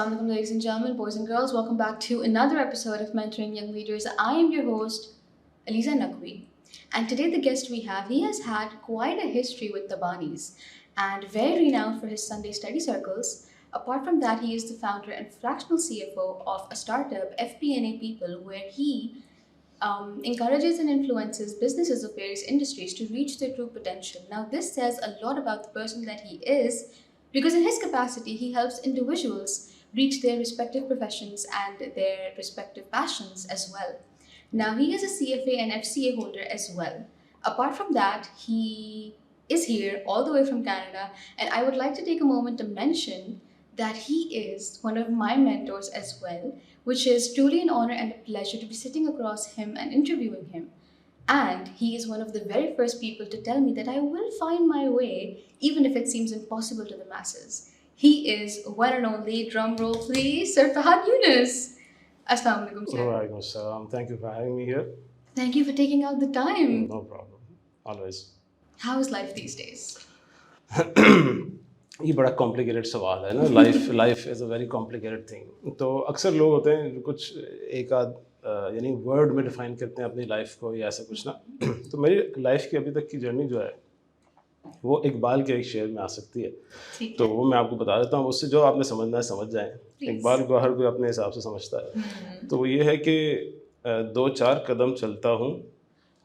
Assalamu alaikum, ladies and gentlemen, boys and girls. Welcome back to another episode of Mentoring Young Leaders. I am your host, Aliza Naqvi. And today the guest we have, he has had quite a history with Tabanis and very renowned for his Sunday study circles. Apart from that, he is the founder and fractional CFO of a startup, FP&A People, where he encourages and influences businesses of various industries to reach their true potential. Now, this says a lot about the person that he is, because in his capacity, he helps individuals reach their respective professions and their respective passions as well. Now, he is a CFA and FCA holder as well. Apart from that, he is here all the way from Canada, and I would like to take a moment to mention that he is one of my mentors as well, which is truly an honor and a pleasure to be sitting across him and interviewing him. And he is one of the very first people to tell me that I will find my way, even if it seems impossible to the masses. He is one and only, drum roll please, Sir Fahad Yunus. Assalamu alaikum, sir. Walaikum assalam. Thank you for having me here. Thank you for taking out the time. No problem. Always. How is life these days? یہ بڑا complicated سوال ہے نا. Life is a very complicated thing. تو اکثر لوگ ہوتے ہیں جو کچھ ایک آدھ یعنی ورڈ میں ڈیفائن کرتے ہیں اپنی لائف کو یا ایسا کچھ نا. تو میری لائف کی ابھی تک کی جرنی جو ہے وہ اقبال کے ایک شعر میں آ سکتی ہے. تو وہ میں آپ کو بتا دیتا ہوں, اس سے جو آپ نے سمجھنا ہے سمجھ جائیں. اقبال کو ہر کوئی اپنے حساب سے سمجھتا ہے. تو وہ یہ ہے کہ 2-4 قدم چلتا ہوں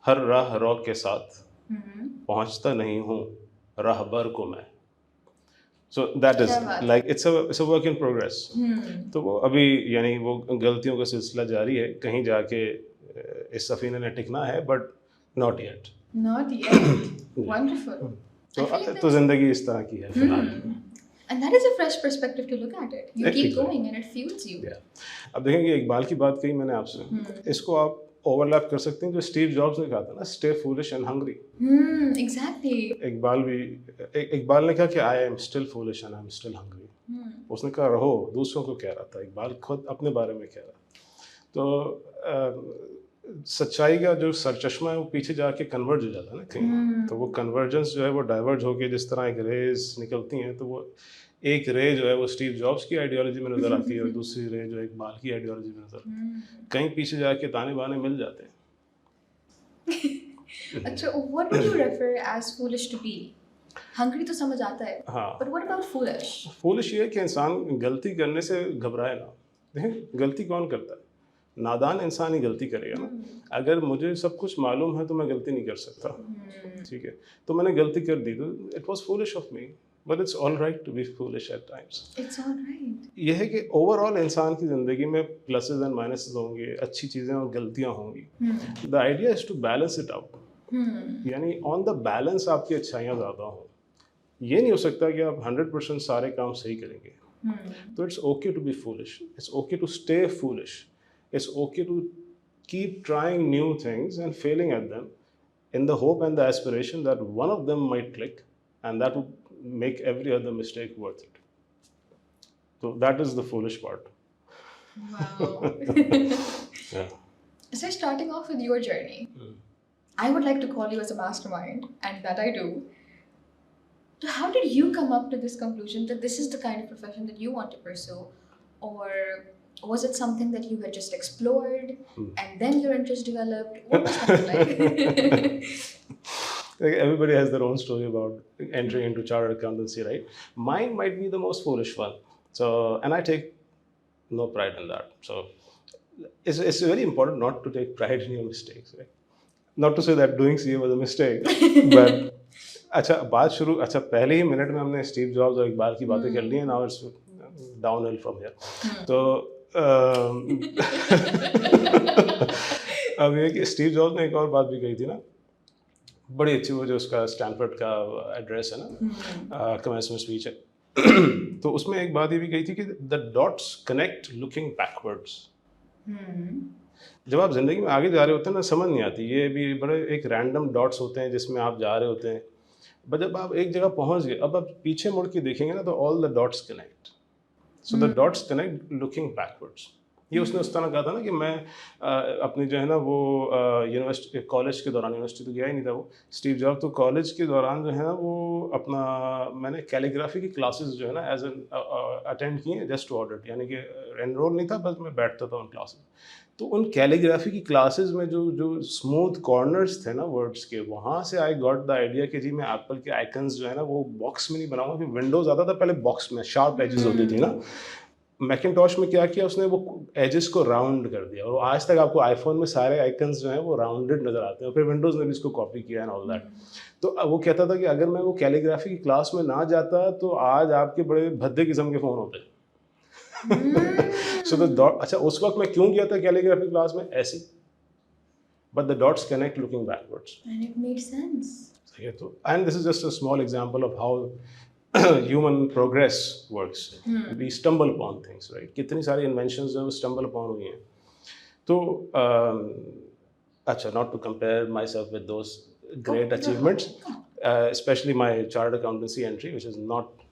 ہر راہ رو کے ساتھ, پہنچتا نہیں ہوں راہبر کو میں. So that is like it's a work in progress. تو وہ ابھی یعنی وہ غلطیوں کا سلسلہ جاری ہے, کہیں جا کے اس سفینے نے ٹکنا ہے, but not yet. Not yet. Wonderful. تو زندگی اس طرح کی ہے فی الحال. And that is a fresh perspective to look at it. You keep going and it fuels you. اب دیکھیں کہ اقبال کی بات کہی میں نے آپ سے, اس کو آپ اوور لیپ کر سکتے ہیں جو اسٹیو جابس نے کہا تھا نا, stay foolish and hungry. Exactly. Iqbal نے کہا کہ I am still foolish and I am still hungry. اس نے کہا رہو, دوسروں کو کہہ رہا تھا, اقبال خود اپنے بارے میں کہہ رہا. تو سچائی کا جو سرچشمہ ہے وہ پیچھے جا کے کنورج ہو جاتا ہے نا کہیں. تو وہ کنورجنس جو ہے وہ ڈائیورج ہو کے جس طرح ایک ریز نکلتی ہیں, تو وہ ایک رے جو ہے وہ اسٹیو جابس کی آئیڈیالوجی میں نظر آتی ہے اور دوسری رے جو اقبال کی آئیڈیالوجی میں نظر آتی ہے. کہیں پیچھے جا کے تانے بانے مل جاتے ہیں. اچھا, what would you refer as foolish to be? Hungry تو سمجھ آتا ہے, but what about foolish? Foolish یہ ہے کہ انسان غلطی کرنے سے گھبرائے نا. دیکھیں غلطی کون کرتا ہے؟ نادان انسان ہی غلطی کرے گا نا. اگر مجھے سب کچھ معلوم ہے تو میں غلطی نہیں کر سکتا, ٹھیک ہے, تو میں نے غلطی کر دی تو it was foolish of me, but it's all right to be foolish at times. It's all right. یہ ہے کہ اوور آل انسان کی زندگی میں پلسز اینڈ مائنسز ہوں گے, اچھی چیزیں اور غلطیاں ہوں گی. The idea is to balance it out. یعنی آن دا بیلنس آپ کی اچھائیاں زیادہ ہوں. یہ نہیں ہو سکتا کہ آپ 100% سارے کام صحیح کریں گے. تو it's okay to be foolish, it's okay to stay foolish, it's okay to keep trying new things and failing at them in the hope and the aspiration that one of them might click and that would make every other mistake worth it. So that is the foolish part. Wow. Yeah. So starting off with your journey, I would like to call you as a mastermind, and that I do. So how did you come up to this conclusion that this is the kind of profession that you want to pursue, or was it something that you had just explored and then your interest developed? What was that like? Like everybody has their own story about entering into chartered accountancy, right? Mine might be the most foolish one. So, and I take no pride in that. So, it's very important not to take pride in your mistakes, right? Not to say that doing CA was a mistake, but اچھا بات شروع, اچھا پہلے ہی minute میں ہم نے Steve jobs اور اقبال کی باتیں کر لی ہیں. ناؤ اٹس ڈاؤن ہل فرام ہیئر. تو اب یہ کہ اسٹیو جابس نے ایک اور بات بھی کہی تھی نا, بڑی اچھی, وہ جو اس کا اسٹینفرڈ کا ایڈریس ہے نا, کمنسمنٹ اسپیچ ہے, تو اس میں ایک بات یہ بھی کہی تھی کہ دا ڈاٹس کنیکٹ لکنگ بیکورڈس. جب آپ زندگی میں آگے جا رہے ہوتے ہیں نا, سمجھ نہیں آتی, یہ بھی بڑے ایک رینڈم ڈاٹس ہوتے ہیں جس میں آپ جا رہے ہوتے ہیں, بٹ جب آپ ایک جگہ پہنچ گئے, اب آپ پیچھے مڑ کے دیکھیں گے نا تو all the dots connect. So the dots connect looking backwards. یہ اس نے اس طرح کہا تھا نا کہ میں اپنی جو ہے نا وہ یونیورسٹی کالج کے دوران، یونیورسٹی تو گیا ہی نہیں تھا وہ اسٹیو جاب، تو کالج کے دوران جو ہے نا وہ اپنا میں نے کیلیگرافی کی کلاسز جو ہے نا ایز این اٹینڈ کی ہیں جسٹ ٹو آڈٹ، یعنی کہ انرول نہیں تھا، بس میں بیٹھتا تھا ان کلاسز. تو ان کیلیگرافی کی کلاسز میں جو اسموتھ کارنرس تھے نا ورڈس کے، وہاں سے آئی گاٹ دا آئیڈیا کہ جی میں ایپل کے آئکنس جو ہے نا وہ باکس میں نہیں بناؤں گا، کہ ونڈوز آتا تھا پہلے باکس میں شارپ ایجز ہوتی تھی نا. میکنٹاش میں کیا کیا اس نے، وہ ایجز کو راؤنڈ کر دیا، اور آج تک آپ کو آئی فون میں سارے آئکنس جو ہیں وہ راؤنڈڈ نظر آتے ہیں، اور پھر ونڈوز نے بھی اس کو کاپی کیا ہے آل دیٹ. تو وہ کہتا تھا کہ اگر میں وہ کیلیگرافی کی کلاس میں نہ جاتا تو آج آپ کے بڑے بھدے قسم کے فون ہوتے. سو دا اچھا اس وقت میں کیوں گیا تھا کیلیگرافی کلاس میں ایسی، but the dots connect looking backwards. And it made sense. تو and this is just a small example of how human progress works. We stumble upon things, right? کتنی ساری inventions جو stumble upon ہوئی ہیں. تو اچھا not to compare myself with those great achievements, especially my chartered accountancy entry, which is not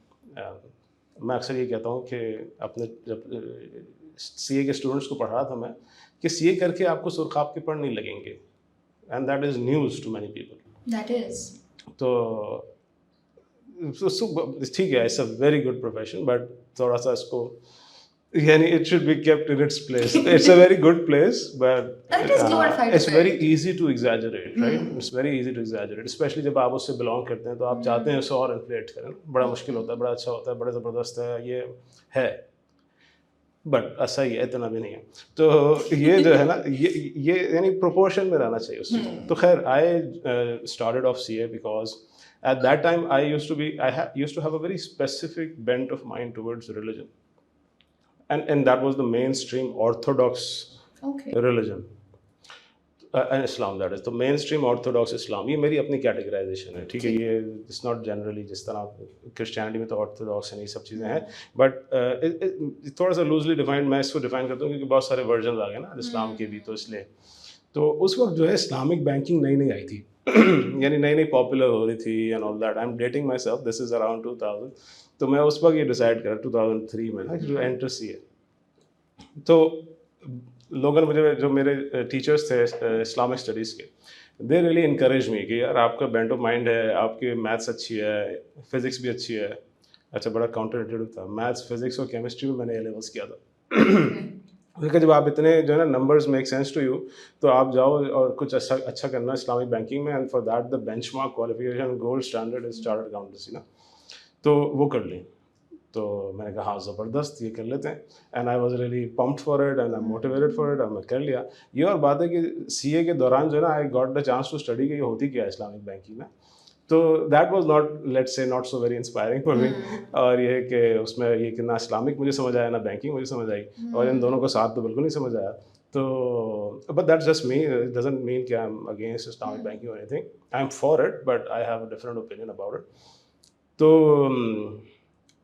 میں اکثر یہ کہتا ہوں کہ اپنے جب سی اے کے اسٹوڈنٹس کو پڑھ رہا تھا میں کہ سی اے کر کے آپ کو سرخاب کے پڑھ نہیں لگیں گے، and that is news to many people. That is. تو ٹھیک ہے، it's a very good profession, but تھوڑا سا اس کو یعنی it should be kept in its place. It's a very good place but it's very easy to exaggerate, right? It's very easy to exaggerate, especially جب آپ اس سے belong کرتے ہیں تو آپ چاہتے ہیں اسے اور انفلیٹ کریں. بڑا مشکل ہوتا ہے، بڑا اچھا ہوتا ہے، بڑا زبردست ہے، یہ ہے، بٹ ایسا ہی ہے، اتنا بھی نہیں ہے. تو یہ جو ہے نا یہ یعنی پروپورشن میں رہنا چاہیے اس چیز. تو خیر I started off C A because at that time I used to have a very specific bent of mind towards religion, and that was the mainstream orthodox religion, and Islam, that is the mainstream orthodox Islam. یہ میری اپنی categorization ہے، ٹھیک ہے، یہ it's not generally جس طرح Christianity میں تو orthodox ہیں، یہ سب چیزیں ہیں، بٹ تھوڑا سا لوزلی ڈیفائنڈ میں اس کو ڈیفائن کرتا ہوں کیونکہ بہت سارے ورژنز آ گئے نا اسلام کے بھی، تو اس لیے. تو اس وقت جو ہے اسلامک بینکنگ نئی نئی آئی تھی، یعنی نئی نئی پاپولر ہو رہی تھی and all that. I M dating my self, this is around 2000. تو میں اس وقت یہ ڈیسائڈ کرا 2003 میں نا جو انٹر سی ہے. تو لوگوں نے مجھے، جو میرے ٹیچرس تھے اسلامک اسٹڈیز کے، دے ریئلی انکریج می کہ یار آپ کا بینٹ آف مائنڈ ہے، آپ کی میتھس اچھی ہے، فزکس بھی اچھی ہے. اچھا بڑا کاؤنٹر انٹیوٹیو تھا، میتھس فزکس اور کیمسٹری میں نے اے لیولس کیا تھا. کیونکہ جب آپ اتنے جو ہے نا numbers make sense to you تو آپ جاؤ اور کچھ اچھا کرنا اسلامک بینکنگ میں، and for that the benchmark qualification gold standard is chartered accountancy نا. تو وہ کر لیں. تو میں نے کہا ہاں زبردست، یہ کر لیتے ہیں. And I was really pumped for it and I motivated for it, اور میں کر لیا. یہ اور بات ہے کہ سی اے کے دوران جو ہے نا I got the chance to study کہ یہ ہوتی کیا ہے اسلامک بینکنگ میں. تو that was not let's say not so very inspiring for me. اور یہ کہ اس میں یہ کہ نہ اسلامک مجھے سمجھ آیا نہ بینکنگ مجھے سمجھ آئی، اور ان دونوں کو ساتھ تو بالکل نہیں سمجھ آیا. تو but that's just me, it doesn't mean کہ I am against Islamic banking اور anything. I am for it but I have a different opinion about it. تو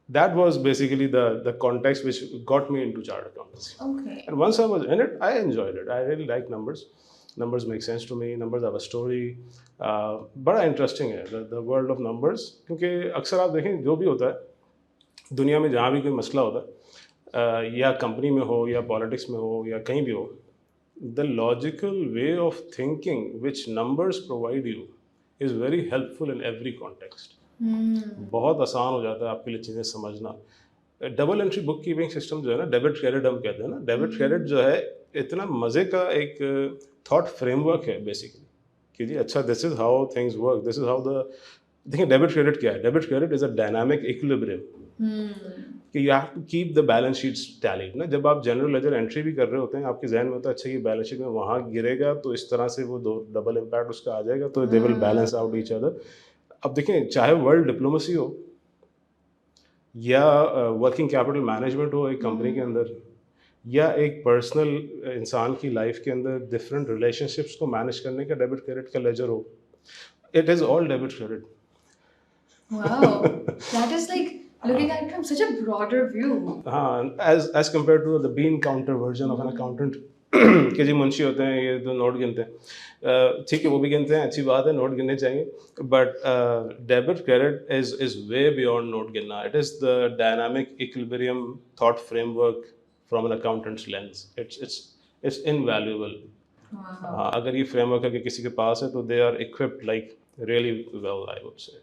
that was basically the context which got me into chartered accountancy. Okay. And once I was in it, I enjoyed it. I really like numbers. Numbers make sense to me. Numbers have a story. بڑا interesting ہے the world of numbers. کیونکہ اکثر آپ دیکھیں جو بھی ہوتا ہے دنیا میں، جہاں بھی کوئی مسئلہ ہوتا ہے، یا کمپنی میں ہو یا پالیٹکس میں ہو یا کہیں بھی ہو، the logical way of thinking which numbers provide you is very helpful in every context. بہت آسان ہو جاتا ہے آپ کے لیے چیزیں سمجھنا. ڈبل انٹری بک کیپنگ سسٹم جو ہے نا، ڈیبٹ کریڈٹ ہم کہتے ہیں نا، ڈیبٹ کریڈٹ جو ہے اتنا مزے کا ایک تھاٹ فریم ورک ہے بیسیکلی کہ جی اچھا this is how things work, this is how the. دیکھیں ڈیبٹ کریڈٹ کیا ہے؟ Debit credit is a dynamic equilibrium کہ you have to keep the balance sheets tallied نا. جب آپ جنرل لیجر انٹری بھی کر رہے ہوتے ہیں، آپ کے ذہن میں ہوتا ہے اچھا یہ بیلنس شیٹ میں وہاں گرے گا تو اس طرح سے وہ دو ڈبل امپیکٹ اس کا آ جائے گا، تو دے ول بیلنس آؤٹ ایچ ادر. اب دیکھیں چاہے ورلڈ ڈپلومسی ہو یا ورکنگ کیپٹل مینجمنٹ ہو ایک کمپنی کے اندر، یا ایک پرسنل انسان کی لائف کے اندر ڈفرینٹ ریلیشن شپس کو مینیج کرنے کا ڈیبٹ کریڈٹ کا لیجر ہو، it is all debit credit. Wow, that is like looking at it from such a broader view. ہاں as compared to the bean counter version of an accountant کہ جی منشی ہوتے ہیں یہ تو نوٹ گنتے ہیں. ٹھیک ہے وہ بھی گنتے ہیں، اچھی بات ہے، نوٹ گننے چاہیے، but debit credit is way beyond note گننا. It is the dynamic equilibrium thought framework from an accountant's lens. It's invaluable. Wow. اگر یہ فریم ورک اگر کسی کے پاس ہے تو they are equipped like really well, I would say.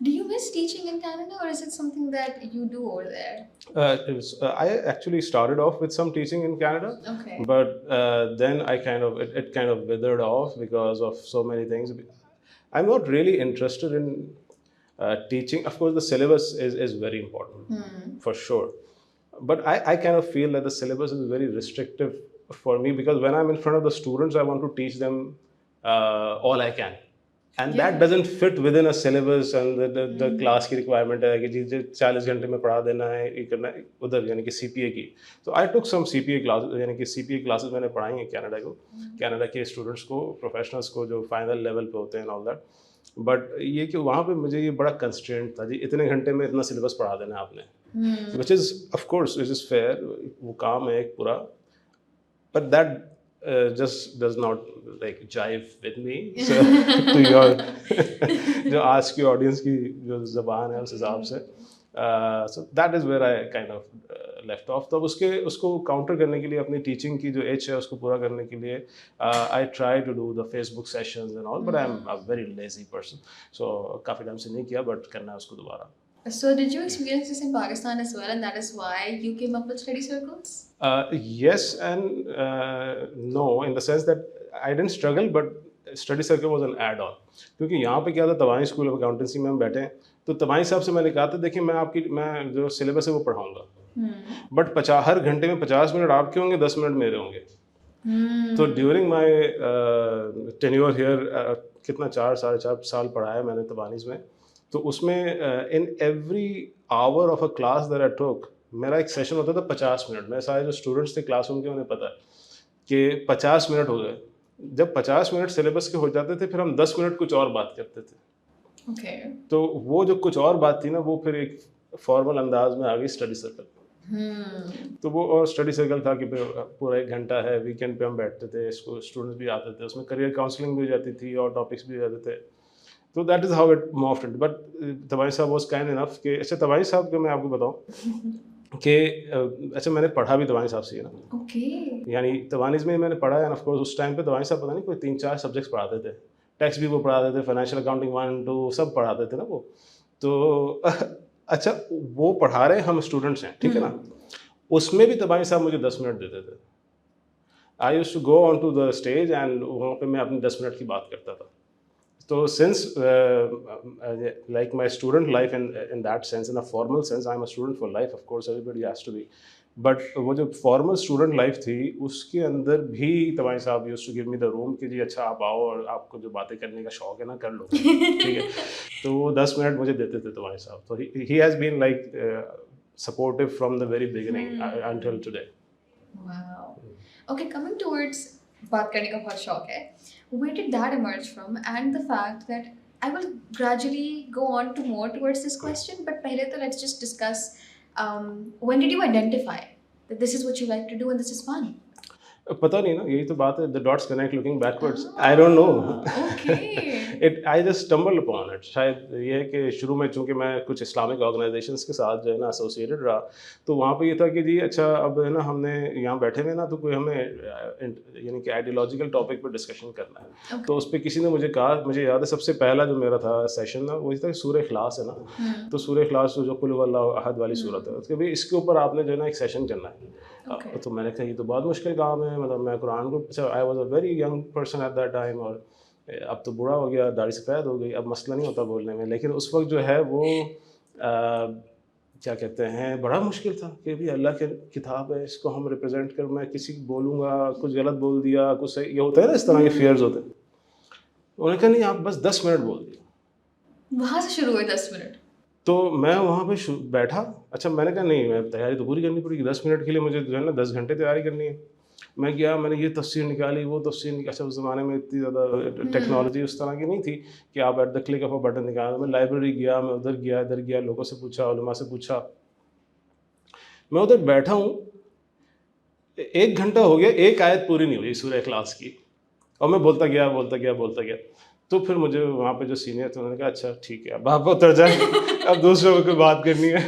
Do you miss teaching in Canada, or is it something that you do over there? I actually started off with some teaching in Canada, Okay. but then it kind of withered off because of so many things. I'm not really interested in teaching. Of course, the syllabus is very important, for sure. But I kind of feel that the syllabus is very restrictive for me, because when I'm in front of the students, I want to teach them all I can. And that doesn't fit within a syllabus and the class کی requirement ہے کہ جی 40 گھنٹے میں پڑھا دینا ہے, یہ کرنا ہے ادھر, یعنی کہ سی پی اے کی. تو آئی ٹک سم سی پی اے کلاسز, یعنی کہ سی پی اے کلاسز میں نے پڑھائی ہیں کینیڈا کے اسٹوڈنٹس کو, پروفیشنلس کو جو فائنل لیول پہ ہوتے ہیں آل دیٹ. بٹ یہ کہ وہاں پہ مجھے یہ بڑا کنسٹرینٹ تھا, جی اتنے گھنٹے میں اتنا سلیبس پڑھا دینا ہے آپ نے, which is of course which is fair, وہ کام ہے ایک پورا, but that just does not like jive with me. So to your جو آج کی آڈینس کی جو زبان ہے اس حساب سے, so that is where I kind of left off. تو اس کو کاؤنٹر کرنے کے لیے اپنی ٹیچنگ کی جو ایج ہے اس کو پورا کرنے کے لیے I try to do the Facebook sessions and all, but I'm a very lazy person, so coffee time سے نہیں کیا, بٹ کرنا ہے اس کو دوبارہ. So did you experience this in Pakistan as well, and that is why you came up with study circles? Yes and no, in the sense that I didn't struggle, but study circle was an add-on. کیونکہ یہاں پہ کیا تھا, تبانی school of accountancy میں ہم بیٹھے ہیں, تو تبانی صاحب سے میں نے کہا تھا دیکھیں میں جو سلیبس ہے وہ پڑھاؤں گا, بٹ ہر گھنٹے میں 50 منٹ آپ کے ہوں گے, 10 منٹ میرے ہوں گے. تو ڈیورنگ مائی ٹینیور ہیئر کتنا 4.5 سال پڑھایا ہے میں نے تبانیز میں, تو اس میں in every hour of a class that I ٹوک, میرا ایک سیشن ہوتا تھا 50 منٹ. میرے سارے جو اسٹوڈنٹس تھے کلاس روم کے, انہیں پتہ ہے کہ 50 منٹ ہو گئے. جب 50 منٹ سلیبس کے ہو جاتے تھے, پھر ہم 10 منٹ کچھ اور بات کرتے تھے. تو وہ جو کچھ اور بات تھی نا, وہ پھر ایک فارمل انداز میں آ گئی اسٹڈی سرکل. تو وہ اور اسٹڈی سرکل تھا کہ پورا 1 گھنٹہ ہے, ویکینڈ پہ ہم بیٹھتے تھے, اسٹوڈنٹس بھی آتے تھے, اس میں کریئر کاؤنسلنگ بھی ہو جاتی تھی اور ٹاپکس بھی ہو جاتے تھے. تو that is how it moved. But Tabani صاحب واز کائنڈ انف کہ اچھا تبانی صاحب کو میں آپ کو بتاؤں کہ اچھا میں نے پڑھا بھی تبانی صاحب سے ہی نا, یعنی تبانیز میں میں نے پڑھا ہے. آف کورس اس ٹائم پہ تبانی صاحب پتہ نہیں کوئی 3-4 سبجیکٹس پڑھاتے تھے, ٹیکس بھی وہ پڑھاتے تھے, فائنینشیل اکاؤنٹنگ 1-2 سب پڑھاتے تھے نا وہ. تو اچھا وہ پڑھا رہے ہم اسٹوڈنٹس ہیں, ٹھیک ہے نا, اس میں بھی تبانی صاحب مجھے 10 منٹ دیتے تھے. I use to go on to the stage and وہاں پہ میں اپنی 10 منٹ کی بات کرتا تھا. So since like my student life in that sense, in a formal sense, I'm a student for life, of course everybody has to be, but وہ جو formal student life تھی اس کے اندر بھی تبانی صاحب used to give me the room کہ جی اچھا آپ آؤ اور آپ کو جو باتیں کرنے کا شوق ہے نا کر لو, ٹھیک ہے. تو وہ 10 منٹ مجھے دیتے تھے تبانی صاحب. تو he has been like supportive from the very beginning until today. Wow. Okay, coming towards بات کرنے کا بہت شوق ہے, where did that emerge from, and the fact that I will gradually go on to more towards this question, but pehle to let's just discuss when did you identify that this is what you like to do and this is fun? پتہ نہیں نا, یہی تو بات ہے, the dots connect looking backwards. I don't know. Okay. I just stumbled upon it. شاید یہ ہے کہ شروع میں چونکہ میں کچھ اسلامک آرگنائزیشنس کے ساتھ جو ہے نا ایسوسیٹڈ رہا, تو وہاں پہ یہ تھا کہ جی اچھا اب ہے نا ہم نے یہاں بیٹھے ہوئے نا, تو کوئی ہمیں یعنی کہ آئیڈیالوجیکل ٹاپک پہ ڈسکشن کرنا ہے. تو اس پہ کسی نے مجھے کہا, مجھے یاد ہے سب سے پہلا جو میرا تھا سیشن نا وہی تھا سورہ اخلاص ہے نا, تو سورہ اخلاص جو قل هو اللہ احد والی صورت ہے, کہ بھائی اس کے اوپر آپ نے جو ہے نا ایک سیشن کرنا ہے. تو میں نے کہا یہ تو بہت مشکل کام ہے, مطلب میں قرآن کو, I was a very young person at that time, اور اب تو بوڑھا ہو گیا, داڑھی سفید ہو گئی, اب مسئلہ نہیں ہوتا بولنے میں, لیکن اس وقت جو ہے وہ کیا کہتے ہیں بڑا مشکل تھا کہ بھی اللہ کی کتاب ہے, اس کو ہم ریپرزینٹ کر, میں کسی کو بولوں گا کچھ غلط بول دیا کچھ صحیح, یہ ہوتا ہے نا اس طرح کے فیئرز ہوتے ہیں. انہوں نے کہا نہیں آپ بس 10 منٹ بول دیے. وہاں سے شروع ہوئے 10 منٹ. تو میں وہاں پہ بیٹھا, اچھا میں نے کہا نہیں میں تیاری تو پوری کرنی پڑے گی, 10 منٹ کے لیے مجھے جو ہے نا 10 گھنٹے تیاری کرنی ہے. میں گیا, میں نے یہ تفسیر نکالی, وہ تفسیر نکالی. اچھا اس زمانے میں اتنی زیادہ ٹیکنالوجی اس طرح کی نہیں تھی کہ آپ at the click of a button نکالا. میں لائبریری گیا, میں ادھر گیا ادھر گیا, لوگوں سے پوچھا, علماء سے پوچھا. میں ادھر بیٹھا ہوں, 1 گھنٹہ ہو گیا, ایک آیت پوری نہیں ہوئی سورہ اخلاص کی, اور میں بولتا گیا. تو پھر مجھے وہاں پہ جو سینئر تھے انہوں نے کہا اچھا ٹھیک ہے اب آپ اتر جائیں, اب دوسروں کو کوئی بات کرنی ہے.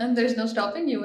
And there's no stopping you.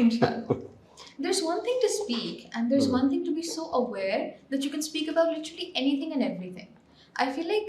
Inshallah. There's one thing to speak, and there's one thing to be so aware that you can speak about literally anything and everything. I feel like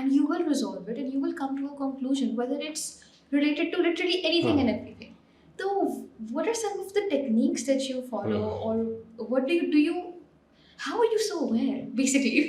and you will resolve it and you will come to a conclusion whether it's related to literally anything and everything. So what are some of the techniques that you follow, or what do you how are you so aware basically?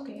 Okay.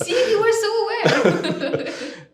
See, you were so aware.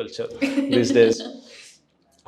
culture these days.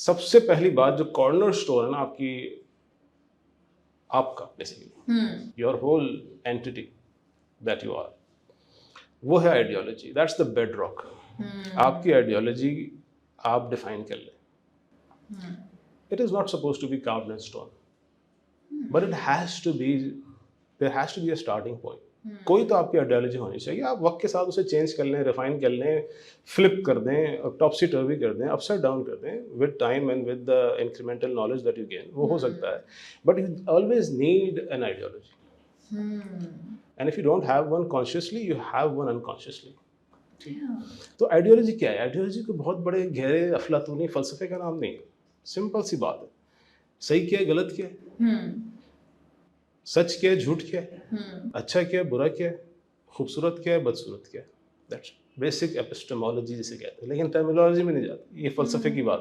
سب سے پہلی بات جو corner stone ہے نا آپ کا basically your whole entity that you are, وہ ہے ideology. That's the bedrock. آپ کی آئیڈیالوجی آپ ڈیفائن کر لیں. It is not suppose to be carved in stone but it has to be, there has to be a starting point. کوئی تو آپ کی آئیڈیالوجی ہونی چاہیے. آپ وقت کے ساتھ اسے چینج کر لیں، ریفائن کر لیں، فلپ کر دیں، ٹاپسی ٹروی کر دیں، اپ سائڈ ڈاؤن کر دیں with time and with the incremental knowledge that you gain. وہ ہو سکتا ہے but you always need an ideology. And if you don't have one consciously you have one unconsciously. تو آئیڈیالوجی کیا ہے؟ آئیڈیالوجی کو بہت بڑے گہرے افلاطونی فلسفے کا نام نہیں ہے. سمپل سی بات ہے. صحیح کیا ہے، غلط کیا ہے، سچ کیا ہے، جھوٹ کیا ہے، اچھا کیا ہے، برا کیا ہے، خوبصورت کیا ہے، بدصورت کیا ہے. دیٹس بیسک ایپسٹمولوجی جسے کہتے ہیں. لیکن ٹرمینالوجی میں نہیں جاتی، یہ فلسفے کی بات.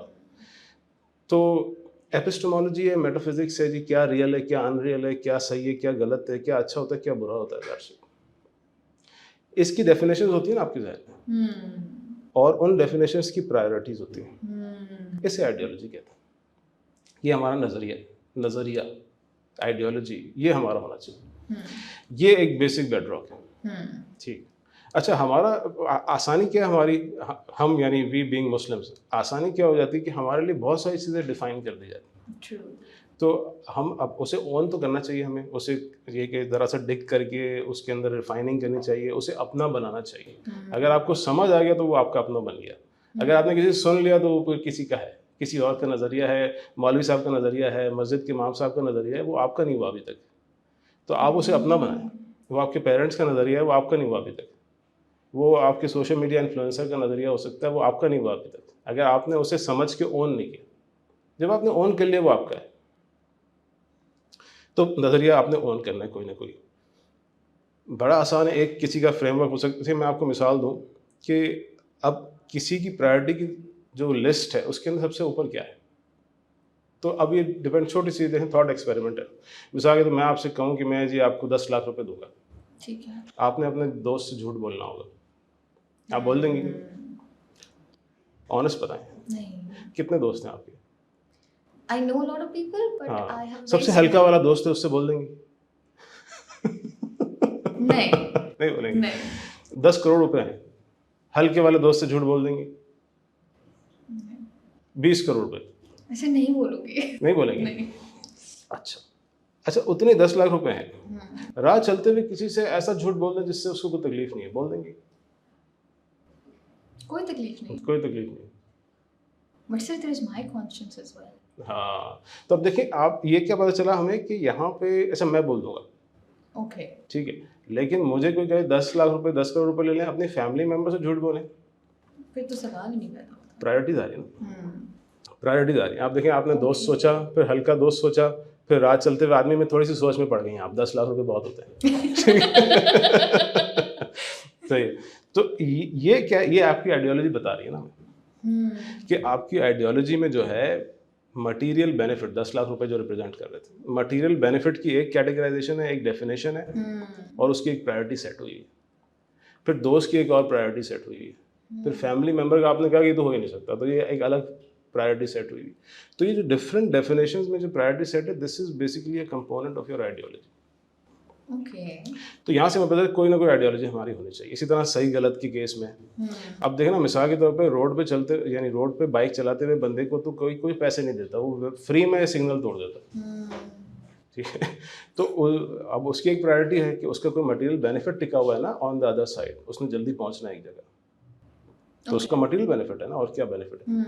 تو ایپسٹمولوجی ہے، میٹا فزکس ہے جی. کیا ریئل ہے، کیا ان ریئل ہے، کیا صحیح ہے، کیا غلط ہے، کیا اچھا ہوتا ہے، کیا برا ہوتا ہے. That's it. اس کی ڈیفینیشنز ہوتی ہیں نا آپ کے ذہن میں، اور ان ڈیفینیشنز کی پرائیورٹیز ہوتی ہیں. اسے آئیڈیالوجی کہتے ہیں. یہ ہمارا نظریہ آئیڈیالوجی یہ ہمارا ہونا چاہیے. یہ ایک بیسک بیڈ راک ہے. ٹھیک. اچھا، ہمارا آسانی کیا ہے ہماری، ہم یعنی وی بینگ مسلمس، آسانی کیا ہو جاتی ہے کہ ہمارے لیے بہت ساری چیزیں ڈیفائن کر دی جاتی ہیں. تو ہم اب اسے اون تو کرنا چاہیے ہمیں، اسے یہ کہ ذرا سا ڈگ کر کے اس کے اندر ریفائننگ کرنی چاہیے، اسے اپنا بنانا چاہیے. اگر آپ کو سمجھ آ گیا تو وہ آپ کا اپنا بن گیا. اگر آپ نے کسی سے سن لیا تو وہ کوئی کسی کا ہے، کسی اور کا نظریہ ہے، مولوی صاحب کا نظریہ ہے، مسجد کے امام صاحب کا نظریہ ہے، وہ آپ کا نہیں ہوا ابھی تک. تو آپ اسے اپنا بنائیں. وہ آپ کے پیرنٹس کا نظریہ ہے، وہ آپ کا نہیں ہوا ابھی تک. وہ آپ کے سوشل میڈیا انفلوئنسر کا نظریہ ہو سکتا ہے، وہ آپ کا نہیں ہوا ابھی تک. اگر آپ نے اسے سمجھ کے اون نہیں کیا، جب آپ نے اون کر لیا وہ آپ کا ہے. تو نظریہ آپ نے اون کرنا ہے کوئی نہ کوئی. بڑا آسان ہے، ایک کسی کا فریم ورک ہو سکتا ہے. میں آپ کو مثال دوں کہ اب کسی کی پرائرٹی کی جو لسٹ ہے اس کے اندر سب سے اوپر کیا ہے. تو اب یہ ڈپینڈ، چھوٹی سی دیکھیں تھاٹ ایکسپیریمنٹ ہے. مثال کے تو میں آپ سے کہوں کہ میں جی آپ کو 10 لاکھ روپے دوں گا. ٹھیک ہے. آپ نے اپنے دوست سے جھوٹ بولنا ہوگا. آپ بول دیں گے؟ آنیسٹ بتائیں. نہیں. کتنے دوست ہیں آپ کے؟ I know a lot of people, but I ہاں، have سب سے ہلکا والا دوست ہے، اس سے بول دیں گے؟ نہیں بولیں گے. 10 کروڑ روپے ہیں، ہلکے والے دوست سے جھوٹ بول دیں گے؟ 20 کروڑ روپے ایسے نہیں بولوں گی. نہیں بولیں گے. اچھا اتنے 10 لاکھ روپے ہیں، راہ چلتے ہوئے کسی سے ایسا جھوٹ بول دیں جس سے اس کو کوئی تکلیف نہیں ہے، بول دیں گے؟ کوئی تکلیف نہیں. کوئی تکلیف نہیں. But sir, there is my conscience as well. ہاں. تو اب دیکھیں آپ، یہ کیا پتہ چلا ہمیں کہ یہاں پہ ایسا میں بول دوں گا، اوکے ٹھیک ہے، لیکن مجھے کوئی کہے 10 لاکھ روپے 10 کروڑ روپے لے لیں، اپنی فیملی ممبر سے جھوٹ بولیں، پھر تو سوال ہی نہیں پیدا ہوتا. پرائرٹیز آ رہی ہے نا. پرائرٹیز آ رہی ہیں. آپ دیکھیں، آپ نے دوست سوچا، پھر ہلکا دوست سوچا، پھر رات چلتے ہوئے آدمی میں تھوڑی سی سوچ میں پڑ گئی ہیں آپ. 10 لاکھ روپے بہت ہوتے ہیں. صحیح. تو یہ کیا، یہ آپ کی آئیڈیالوجی بتا رہی ہے نا کہ آپ کی آئیڈیالوجی میں جو ہے مٹیریل بینیفٹ 10 لاکھ روپے جو ریپرزینٹ کر رہے تھے، مٹیریل بینیفٹ کی ایک کیٹیگرائزیشن ہے، ایک ڈیفینیشن ہے، اور اس کی ایک پرائرٹی سیٹ ہوئی ہے. پھر دوست کی ایک اور پرائرٹی سیٹ ہوئی ہے. پھر فیملی ممبر کا آپ نے کہا کہ یہ تو ہو ہی نہیں سکتا، تو یہ ایک الگ پرائرٹی سیٹ ہوئی. تو یہ جو ڈفرینٹ ڈیفینیشنز میں جو پرائرٹی سیٹ ہے، this is basically a component of your ideology. تو یہاں سے مطلب کوئی نہ کوئی آئیڈیالوجی ہماری ہونی چاہیے. اسی طرح صحیح غلط کی کیس میں اب دیکھیں نا، مثال کے طور پہ روڈ پہ چلتے، یعنی روڈ پہ بائک چلاتے ہوئے بندے کو تو کوئی پیسے نہیں دیتا، وہ فری میں سگنل توڑ دیتا، ٹھیک ہے. تو اب اس کی ایک پرائرٹی ہے کہ اس کا کوئی مٹیریل بینیفٹ ٹکا ہوا ہے نا آن دا ادر سائڈ، اس نے جلدی پہنچنا ہے ایک جگہ، تو اس کا مٹیریل بینیفٹ ہے نا. اور کیا بینیفٹ ہے؟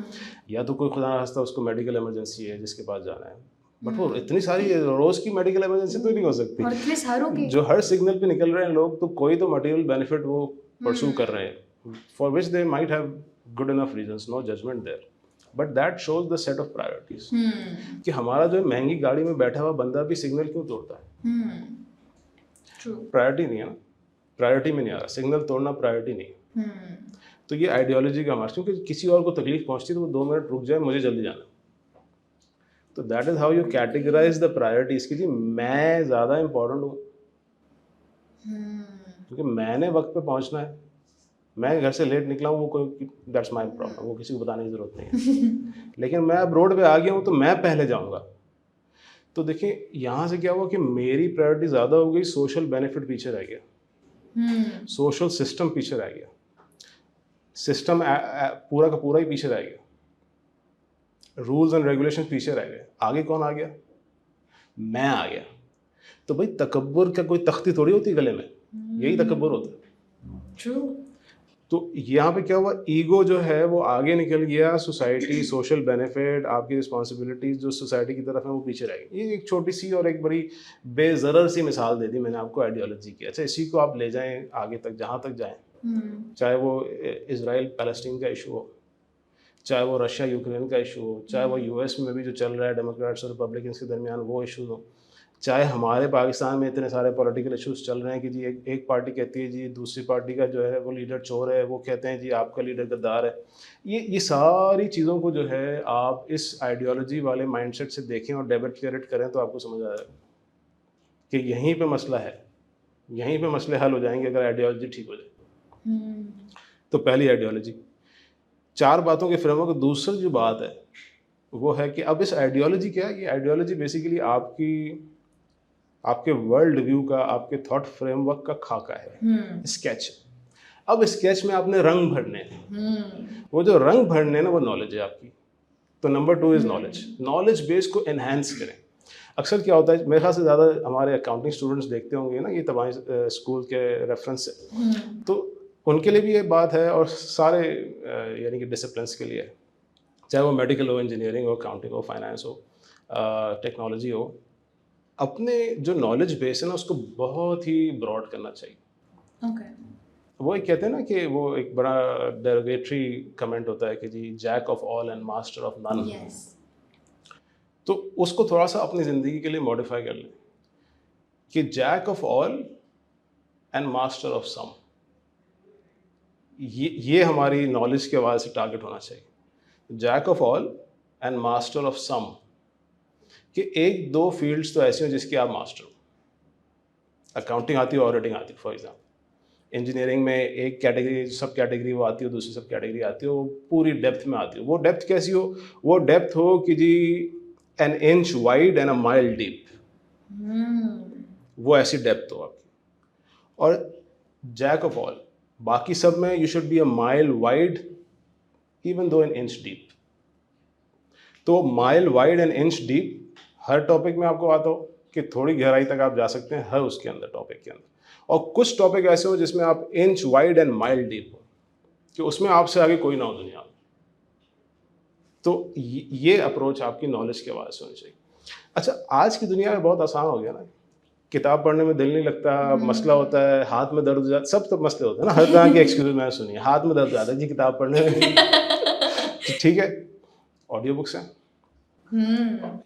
یا تو کوئی خدا نخواستہ اس کو میڈیکل ایمرجنسی ہے جس کے پاس جانا ہے، بٹ وہ اتنی ساری روز کی میڈیکل ایمرجنسی تو نہیں ہو سکتی جو ہر سگنل پہ نکل رہے ہیں لوگ، تو کوئی تو مٹیریل بینیفٹ وہ پرسو کر رہے ہیں، for which they might have good enough reasons, no judgement there, but that shows the set of priorities کہ ہمارا جو مہنگی گاڑی میں بیٹھا ہوا بندہ بھی سگنل کیوں توڑتا ہے. پرائرٹی نہیں ہے نا، پرائرٹی میں نہیں آ رہا، سگنل توڑنا پرائرٹی نہیں. تو یہ آئیڈیالوجی کا ہمارا، کیونکہ کسی اور کو تکلیف پہنچتی ہے تو وہ 2 منٹ رک جائے، مجھے جلدی جانا. تو that is how you categorise the priorities کہ جی میں زیادہ امپورٹنٹ ہوں کیونکہ میں نے وقت پہ پہنچنا ہے، میں گھر سے لیٹ نکلا ہوں وہ کوئی دیٹس مائی پرابلم, وہ کسی کو بتانے کی ضرورت نہیں ہے. لیکن میں اب روڈ پہ آ گیا ہوں تو میں پہلے جاؤں گا. تو دیکھیں یہاں سے کیا ہوا کہ میری پرائرٹی زیادہ ہو گئی, سوشل بینیفٹ پیچھے رہ گیا, سوشل سسٹم پیچھے رہ گیا, سسٹم پورا کا پورا ہی پیچھے رہ گیا, رولز اینڈ ریگولیشن پیچھے رہ گئے. آگے کون آ گیا؟ میں آ گیا. تو بھائی تکبر کا کوئی تختی تھوڑی ہوتی گلے میں, یہی تکبر ہوتا ہے. تو یہاں پہ کیا ہوا, ایگو جو ہے وہ آگے نکل گیا, سوسائٹی, سوشل بینیفٹ, آپ کی رسپانسبلٹیز جو سوسائٹی کی طرف ہیں وہ پیچھے رہ گئی. یہ ایک چھوٹی سی اور ایک بڑی بے ضرر سی مثال دے دی میں نے آپ کو آئیڈیالوجی کی. اچھا اسی کو آپ لے جائیں آگے تک جہاں تک جائیں, چاہے وہ اسرائیل پیلسٹین کا ایشو ہو, چاہے وہ رشیا یوکرین کا ایشو ہو, چاہے وہ یو ایس میں بھی جو چل رہا ہے ڈیموکریٹس اور ریپبلکنس کے درمیان وہ ایشوز ہو, چاہے ہمارے پاکستان میں اتنے سارے پولیٹیکل ایشوز چل رہے ہیں کہ جی ایک پارٹی کہتی ہے جی دوسری پارٹی کا جو ہے وہ لیڈر چور ہے, وہ کہتے ہیں جی آپ کا لیڈر غدار ہے. یہ ساری چیزوں کو جو ہے آپ اس آئیڈیالوجی والے مائنڈ سیٹ سے دیکھیں اور ڈیبیٹ کریں تو آپ کو سمجھ آ جائے گا کہ یہیں پہ مسئلہ ہے, یہیں پہ مسئلے حل ہو جائیں گے اگر آئیڈیالوجی ٹھیک ہو جائے. تو پہلی آئیڈیالوجی, 4 باتوں کے فریم ورک. دوسری جو بات ہے وہ ہے کہ اب اس آئیڈیالوجی کیا ہے, یہ آئیڈیالوجی بیسیکلی آپ کے ورلڈ ویو کا, آپ کے تھاٹ فریم ورک کا خاکہ ہے, اسکیچ. اب اسکیچ میں آپ نے رنگ بھرنے ہیں, وہ جو رنگ بھرنے ہیں نا وہ نالج ہے آپ کی. تو number 2 is knowledge. Knowledge base کو انہینس کریں. اکثر کیا ہوتا ہے, میرے خیال سے زیادہ ہمارے اکاؤنٹنگ اسٹوڈنٹس دیکھتے ہوں گے نا یہ تمام اسکول کے ریفرنس سے, تو ان کے لیے بھی یہ بات ہے اور سارے یعنی کہ ڈسپلنس کے لیے, چاہے وہ میڈیکل ہو, انجینئرنگ ہو, اکاؤنٹنگ ہو, فائنانس ہو, ٹیکنالوجی ہو, اپنے جو نالج بیس ہے نا اس کو بہت ہی براڈ کرنا چاہیے. وہ ایک کہتے ہیں نا کہ وہ ایک بڑا ڈیروگیٹری کمنٹ ہوتا ہے کہ جی jack of all and master of none. تو اس کو تھوڑا سا اپنی زندگی کے لیے ماڈیفائی کر لیں کہ jack of all and master of some. یہ ہماری نالج کے حوالے سے ٹارگیٹ ہونا چاہیے. Jack of all and master of some, کہ 1-2 فیلڈس تو ایسی ہوں جس کی آپ ماسٹر ہو. اکاؤنٹنگ آتی ہو, آڈیٹنگ آتی ہو فار ایگزامپل. انجینئرنگ میں ایک کیٹیگری سب کیٹیگری وہ آتی ہو, دوسری سب کیٹیگری آتی ہو, وہ پوری ڈیپتھ میں آتی ہو. وہ ڈیپتھ کیسی ہو, وہ ڈیپتھ ہو کہ جی an inch wide and a mile deep, وہ ایسی ڈیپتھ ہو آپ کی. اور جیک آف آل, باقی سب میں you should be a mile wide even though an inch deep. تو mile wide and inch deep ہر ٹاپک میں آپ کو آتا ہو کہ تھوڑی گہرائی تک آپ جا سکتے ہیں ہر اس کے اندر ٹاپک کے اندر. اور کچھ ٹاپک ایسے ہو جس میں آپ انچ وائڈ اینڈ مائل ڈیپ ہو کہ اس میں آپ سے آگے کوئی نہ ہو دنیا میں. تو یہ اپروچ آپ کی نالج کے حوالے سے ہونی چاہیے. اچھا آج کی دنیا میں بہت آسان ہو گیا نا, کتاب پڑھنے میں دل نہیں لگتا, مسئلہ ہوتا ہے, ہاتھ میں درد ہو جاتا, سب تو مسئلے ہوتے ہیں نا, ہر طرح کی ایکسکیوز میں نے سنی ہے, ہاتھ میں درد جاتا ہے جی کتاب پڑھنے میں. ٹھیک ہے, آڈیو بکس ہیں,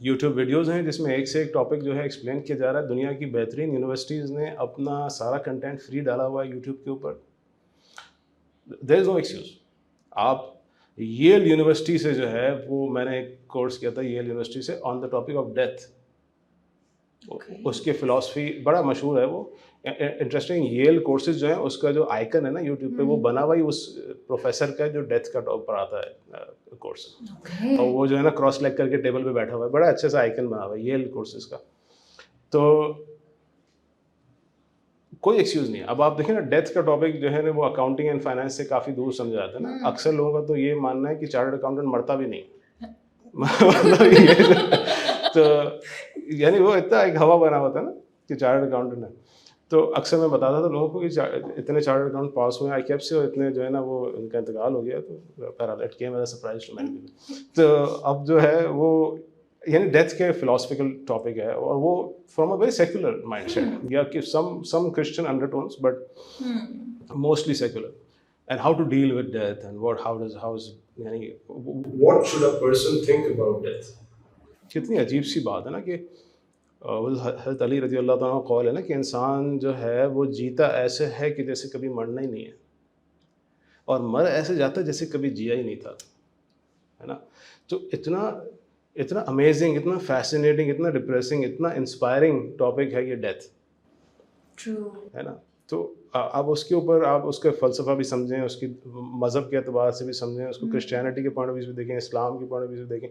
یوٹیوب ویڈیوز ہیں جس میں ایک سے ایک ٹاپک جو ہے ایکسپلین کیا جا رہا ہے. دنیا کی بہترین یونیورسٹیز نے اپنا سارا کنٹینٹ فری ڈالا ہوا ہے یوٹیوب کے اوپر. دیر از نو ایکسکیوز. آپ ییل یونیورسٹی سے جو ہے وہ میں نے ایک کورس کیا تھا ییل یونیورسٹی سے آن دا ٹاپک آف ڈیتھ. اس کی فلاسفی بڑا مشہور ہے, وہ انٹرسٹنگ. ییل کورسز جو ہیں اس کا جو آئیکن ہے نا یوٹیوب پہ وہ بنا ہوا ہی اس پروفیسر کا جو ڈیتھ کا ٹاپ پڑھاتا ہے کورس, اور وہ جو ہے نا کراس لیگ کر کے ٹیبل پہ بیٹھا ہوا ہے, بڑا اچھا سا آئیکن بنا ہوا ہے ییل کورسز کا. تو کوئی ایکسکیوز نہیں ہے. اب آپ دیکھیں نا ڈیتھ کا ٹاپک جو ہے نا وہ اکاؤنٹنگ اینڈ فائنانس سے کافی دور سمجھا جاتا ہے نا. اکثر لوگوں کا تو یہ ماننا ہے کہ چارٹرڈ اکاؤنٹنٹ مرتا بھی نہیں. تو یعنی وہ اتنا ایک ہوا بنا ہوا تھا نا کہ چارٹرڈ اکاؤنٹنٹ ہے. تو اکثر میں بتاتا تھا لوگوں کو کہ اتنے چارٹرڈ اکاؤنٹ پاس ہوئے آئی کیپ سے, اور اتنے جو ہے نا وہ ان کا انتقال ہو گیا. تو it came as a surprise to many people. تو اب جو ہے وہ یعنی ڈیتھ کے فلاسفیکل ٹاپک ہے, اور وہ from a very secular mindset, یا کہ some Christian undertones but mostly secular. And how to deal with death and how یعنی what should a person think about death. کتنی عجیب سی بات ہے نا کہ حضرت علی رضی اللہ تعالیٰ کا قول ہے نا کہ انسان جو ہے وہ جیتا ایسے ہے کہ جیسے کبھی مرنا ہی نہیں ہے, اور مر ایسے جاتا جیسے کبھی جیا ہی نہیں تھا, ہے نا. تو اتنا امیزنگ, اتنا فیسینیٹنگ, اتنا ڈپریسنگ, اتنا انسپائرنگ ٹاپک ہے یہ ڈیتھ, ہے نا. تو آپ اس کے اوپر آپ اس کا فلسفہ بھی سمجھیں, اس کی مذہب کے اعتبار سے بھی سمجھیں, اس کو کرسچینٹی کے پوائنٹ آف ویو سے بھی دیکھیں, اسلام کے پوائنٹ آف ویو سے دیکھیں.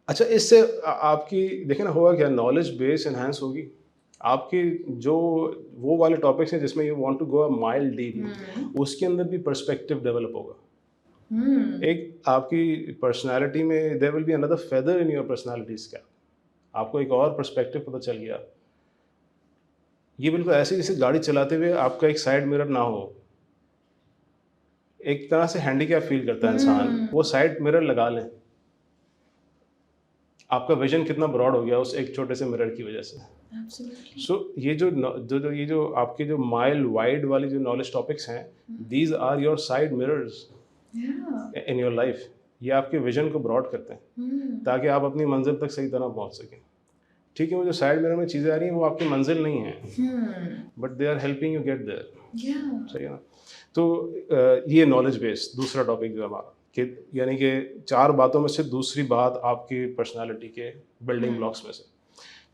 اچھا, اس سے آپ کی دیکھیں نا ہوگا کیا, نالج بیس انہینس ہوگی آپ کی. جو وہ والے ٹاپکس ہیں جس میں یو وانٹ ٹو گو اے مائل ڈیپ, اس کے اندر بھی پرسپیکٹیو ڈیولپ ہوگا. ایک آپ کی پرسنالٹی میں there will be under feather in your personalities. کیا آپ کو ایک اور پرسپیکٹیو پتہ چل گیا. یہ بالکل ایسے جیسے گاڑی چلاتے ہوئے آپ کا ایک سائڈ مرر نہ ہو. ایک طرح سے ہینڈی کیپ فیل کرتا ہے انسان, وہ سائڈ مرر لگا لیں. آپ کا ویژن کتنا براڈ ہو گیا اس ایک چھوٹے سے مرر کی وجہ سے. سو یہ جو آپ کے جو مائل وائڈ والی جو نالج ٹاپکس ہیں, these are your side mirrors in your life. یہ آپ کے ویژن کو براڈ کرتے ہیں تاکہ آپ اپنی منزل تک صحیح طرح پہنچ سکیں. ٹھیک ہے, وہ جو سائڈ مرر میں چیزیں آ رہی ہیں وہ آپ کی منزل نہیں ہیں, but they are helping you get there. صحیح ہے نا. تو یہ نالج بیس دوسرا ٹاپک جو ہمارا, کہ یعنی کہ 4 باتوں میں سے دوسری بات آپ کی پرسنالٹی کے بلڈنگ بلاکس میں سے.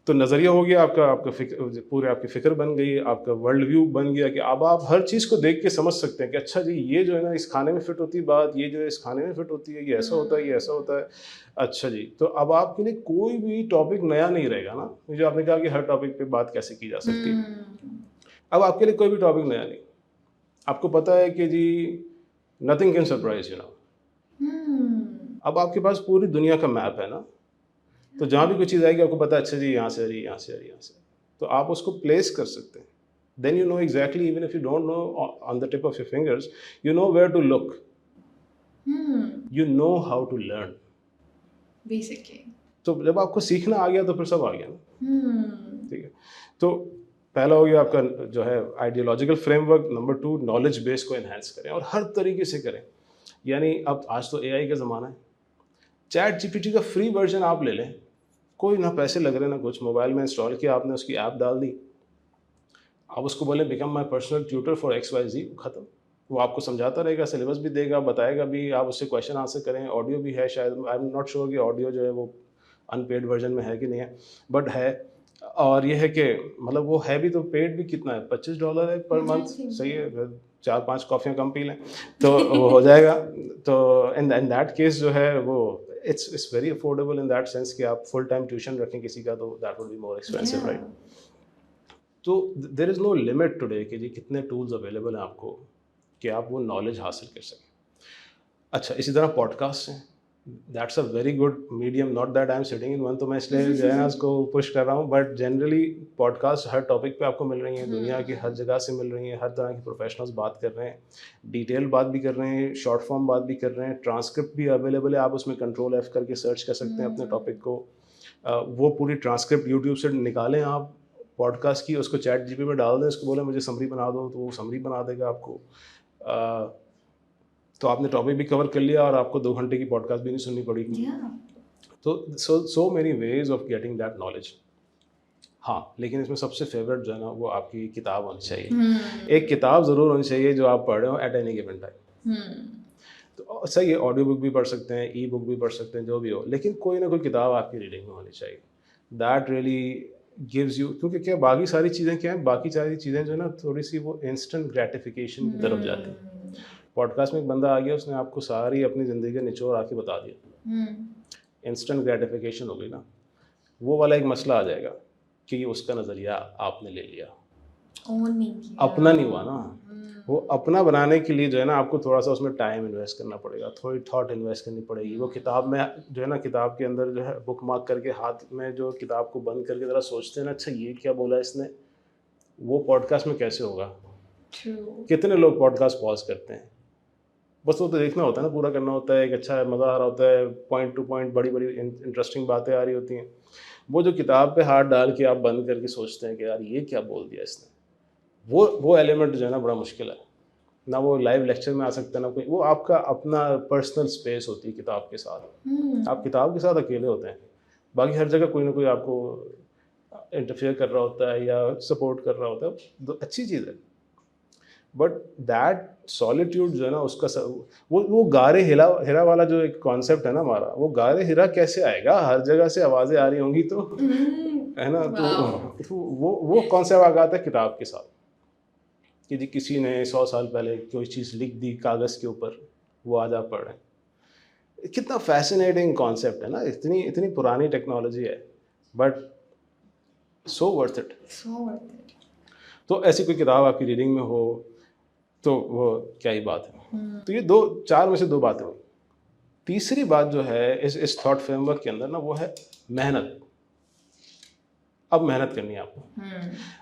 تو نظریہ ہو گیا آپ کا فکر, پورے آپ کی فکر بن گئی, آپ کا ورلڈ ویو بن گیا کہ اب آپ ہر چیز کو دیکھ کے سمجھ سکتے ہیں کہ اچھا جی یہ جو ہے نا اس کھانے میں فٹ ہوتی ہے بات, یہ جو ہے اس کھانے میں فٹ ہوتی ہے, یہ ایسا ہوتا ہے, یہ ایسا ہوتا ہے. اچھا جی, تو اب آپ کے لیے کوئی بھی ٹاپک نیا نہیں رہے گا نا. جو آپ نے کہا کہ ہر ٹاپک پہ بات کیسے کی جا سکتی ہے, اب آپ کے لیے کوئی بھی ٹاپک نیا نہیں. آپ کو پتہ ہے کہ جی nothing can surprise you now. اب آپ کے پاس پوری دنیا کا میپ ہے نا, تو جہاں بھی کوئی چیز آئے گی آپ کو پتا ہے اچھا جی یہاں سے آ رہی ہے, یہاں سے آ رہی ہے, یہاں سے, تو آپ اس کو پلیس کر سکتے ہیں. Then you know exactly, even if you don't know on the tip of your fingers, you know where to look, you know how to learn basically. تو جب آپ کو سیکھنا آ گیا تو پھر سب آ گیا نا. ٹھیک ہے, تو پہلا ہو گیا آپ کا جو ہے ideological frame work. Number 2, knowledge base کو انہینس کریں اور ہر طریقے سے کریں. یعنی اب آج تو AI کا زمانہ ہے. چیٹ GPT کا فری ورژن آپ لے لیں, کوئی نہ پیسے لگ رہے نہ کچھ, موبائل میں انسٹال کیا آپ نے, اس کی ایپ ڈال دی, آپ اس کو بولیں become my personal tutor for XYZ, ختم. وہ آپ کو سمجھاتا رہے گا, سلیبس بھی دے گا, بتائے گا بھی, آپ اس سے کویشچن آنسر کریں. آڈیو بھی ہے شاید, آئی ایم ناٹ شیور کہ آڈیو جو ہے وہ ان پیڈ ورژن میں ہے کہ نہیں ہے, بٹ ہے. اور یہ ہے کہ مطلب وہ ہے بھی تو پیڈ بھی کتنا ہے, $25 ہے پر منتھ. صحیح ہے, 4-5 کافیاں کم پی لیں تو وہ ہو جائے گا. تو ان دیٹ کیس جو ہے وہ it's very affordable in that sense کہ آپ فل ٹائم ٹیوشن رکھیں کسی کا تو that will be more expensive, right. تو there is no limit today کہ جی کتنے ٹولز اویلیبل ہیں آپ کو کہ آپ وہ نالج حاصل کر سکیں. اچھا, اسی طرح پوڈ کاسٹ ہیں, that's a very good medium. Not that I am sitting in one, تو میں اس لیے جو ہے نا اس کو پش کر رہا ہوں, بٹ جنرلی پوڈ کاسٹ ہر ٹاپک پہ آپ کو مل رہی ہیں, دنیا کی ہر جگہ سے مل رہی ہیں, ہر طرح کے پروفیشنلز بات کر رہے ہیں, ڈیٹیل بات بھی کر رہے ہیں, شارٹ فارم بات بھی کر رہے ہیں, ٹرانسکرپٹ بھی اویلیبل ہے, آپ اس میں کنٹرول F کر کے سرچ کر سکتے ہیں اپنے ٹاپک کو. وہ پوری ٹرانسکرپٹ یوٹیوب سے نکالیں آپ پوڈ کاسٹ کی, اس کو چیٹ GPT میں ڈال دیں, اس کو بولیں مجھے سمری بنا دو, تو وہ سمری بنا دے گا آپ کو. تو آپ نے ٹاپک بھی کور کر لیا اور آپ کو 2 گھنٹے کی پوڈ کاسٹ بھی نہیں سننی پڑی. تو so many ways of getting that knowledge. ہاں, لیکن اس میں سب سے فیوریٹ جو ہے نا وہ آپ کی کتاب ہونی چاہیے. ایک کتاب ضرور ہونی چاہیے جو آپ پڑھ رہے ہو ایٹ اینی گیون ٹائم. تو صحیح ہے, آڈیو بک بھی پڑھ سکتے ہیں, ای بک بھی پڑھ سکتے ہیں, جو بھی ہو, لیکن کوئی نہ کوئی کتاب آپ کی ریڈنگ میں ہونی چاہیے. دیٹ ریئلی گیوز یو, کیونکہ کیا باقی ساری چیزیں کیا ہیں, باقی ساری چیزیں جو ہے نا تھوڑی سی وہ انسٹنٹ گریٹیفیکیشن کی طرف جاتی ہیں. پوڈ کاسٹ میں ایک بندہ آ گیا, اس نے آپ کو ساری اپنی زندگی کا نچوڑ آ کے بتا دیا, انسٹنٹ گریٹیفیکیشن ہو گئی نا. وہ والا ایک مسئلہ آ جائے گا کہ اس کا نظریہ آپ نے لے لیا, اپنا نہیں ہوا نا. وہ اپنا بنانے کے لیے جو ہے نا آپ کو تھوڑا سا اس میں ٹائم انویسٹ کرنا پڑے گا, تھوڑی تھاٹ انویسٹ کرنی پڑے گی. وہ کتاب میں جو ہے نا, کتاب کے اندر جو ہے بک مارک کر کے ہاتھ میں جو کتاب کو بند کر کے ذرا سوچتے ہیں نا, اچھا یہ کیا بولا اس نے, وہ پوڈ کاسٹ میں کیسے ہوگا. کتنے لوگ پوڈ کاسٹ پاز کرتے ہیں, بس وہ تو دیکھنا ہوتا ہے نا, پورا کرنا ہوتا ہے, ایک اچھا مزہ آ رہا ہوتا ہے, پوائنٹ ٹو پوائنٹ بڑی بڑی انٹرسٹنگ باتیں آ رہی ہوتی ہیں. وہ جو کتاب پہ ہاتھ ڈال کے آپ بند کر کے سوچتے ہیں کہ یار یہ کیا بول دیا اس نے, وہ ایلیمنٹ جو ہے نا بڑا مشکل ہے. نہ وہ لائیو لیکچر میں آ سکتا ہے, نہ کوئی, وہ آپ کا اپنا پرسنل اسپیس ہوتی ہے کتاب کے ساتھ. آپ کتاب کے ساتھ اکیلے ہوتے ہیں, باقی ہر جگہ کوئی نہ کوئی آپ کو انٹرفیئر کر رہا ہوتا ہے یا سپورٹ کر رہا ہوتا ہے, اچھی چیز ہے. بٹ دیٹ سالیٹیوڈ جو ہے نا, اس کا وہ غار ہرا والا جو ایک کانسیپٹ ہے نا ہمارا, وہ غار ہرا کیسے آئے گا, ہر جگہ سے آوازیں آ رہی ہوں گی تو ہے نا, تو وہ کانسیپٹ آ گیا تھا کتاب کے ساتھ کہ جی کسی نے 100 سال پہلے کوئی چیز لکھ دی کاغذ کے اوپر, وہ آج آپ پڑھ رہے ہیں. کتنا فیسینیٹنگ کانسیپٹ ہے نا, اتنی پرانی ٹیکنالوجی ہے, بٹ سو ورتھ اٹ. تو ایسی کوئی کتاب آپ کی ریڈنگ میں ہو تو وہ کیا ہی بات ہے. تو یہ 4 میں سے 2 باتیں ہوئی. تیسری بات جو ہے اس تھاٹ فریم ورک کے اندر نا, وہ ہے محنت. اب محنت کرنی ہے آپ کو.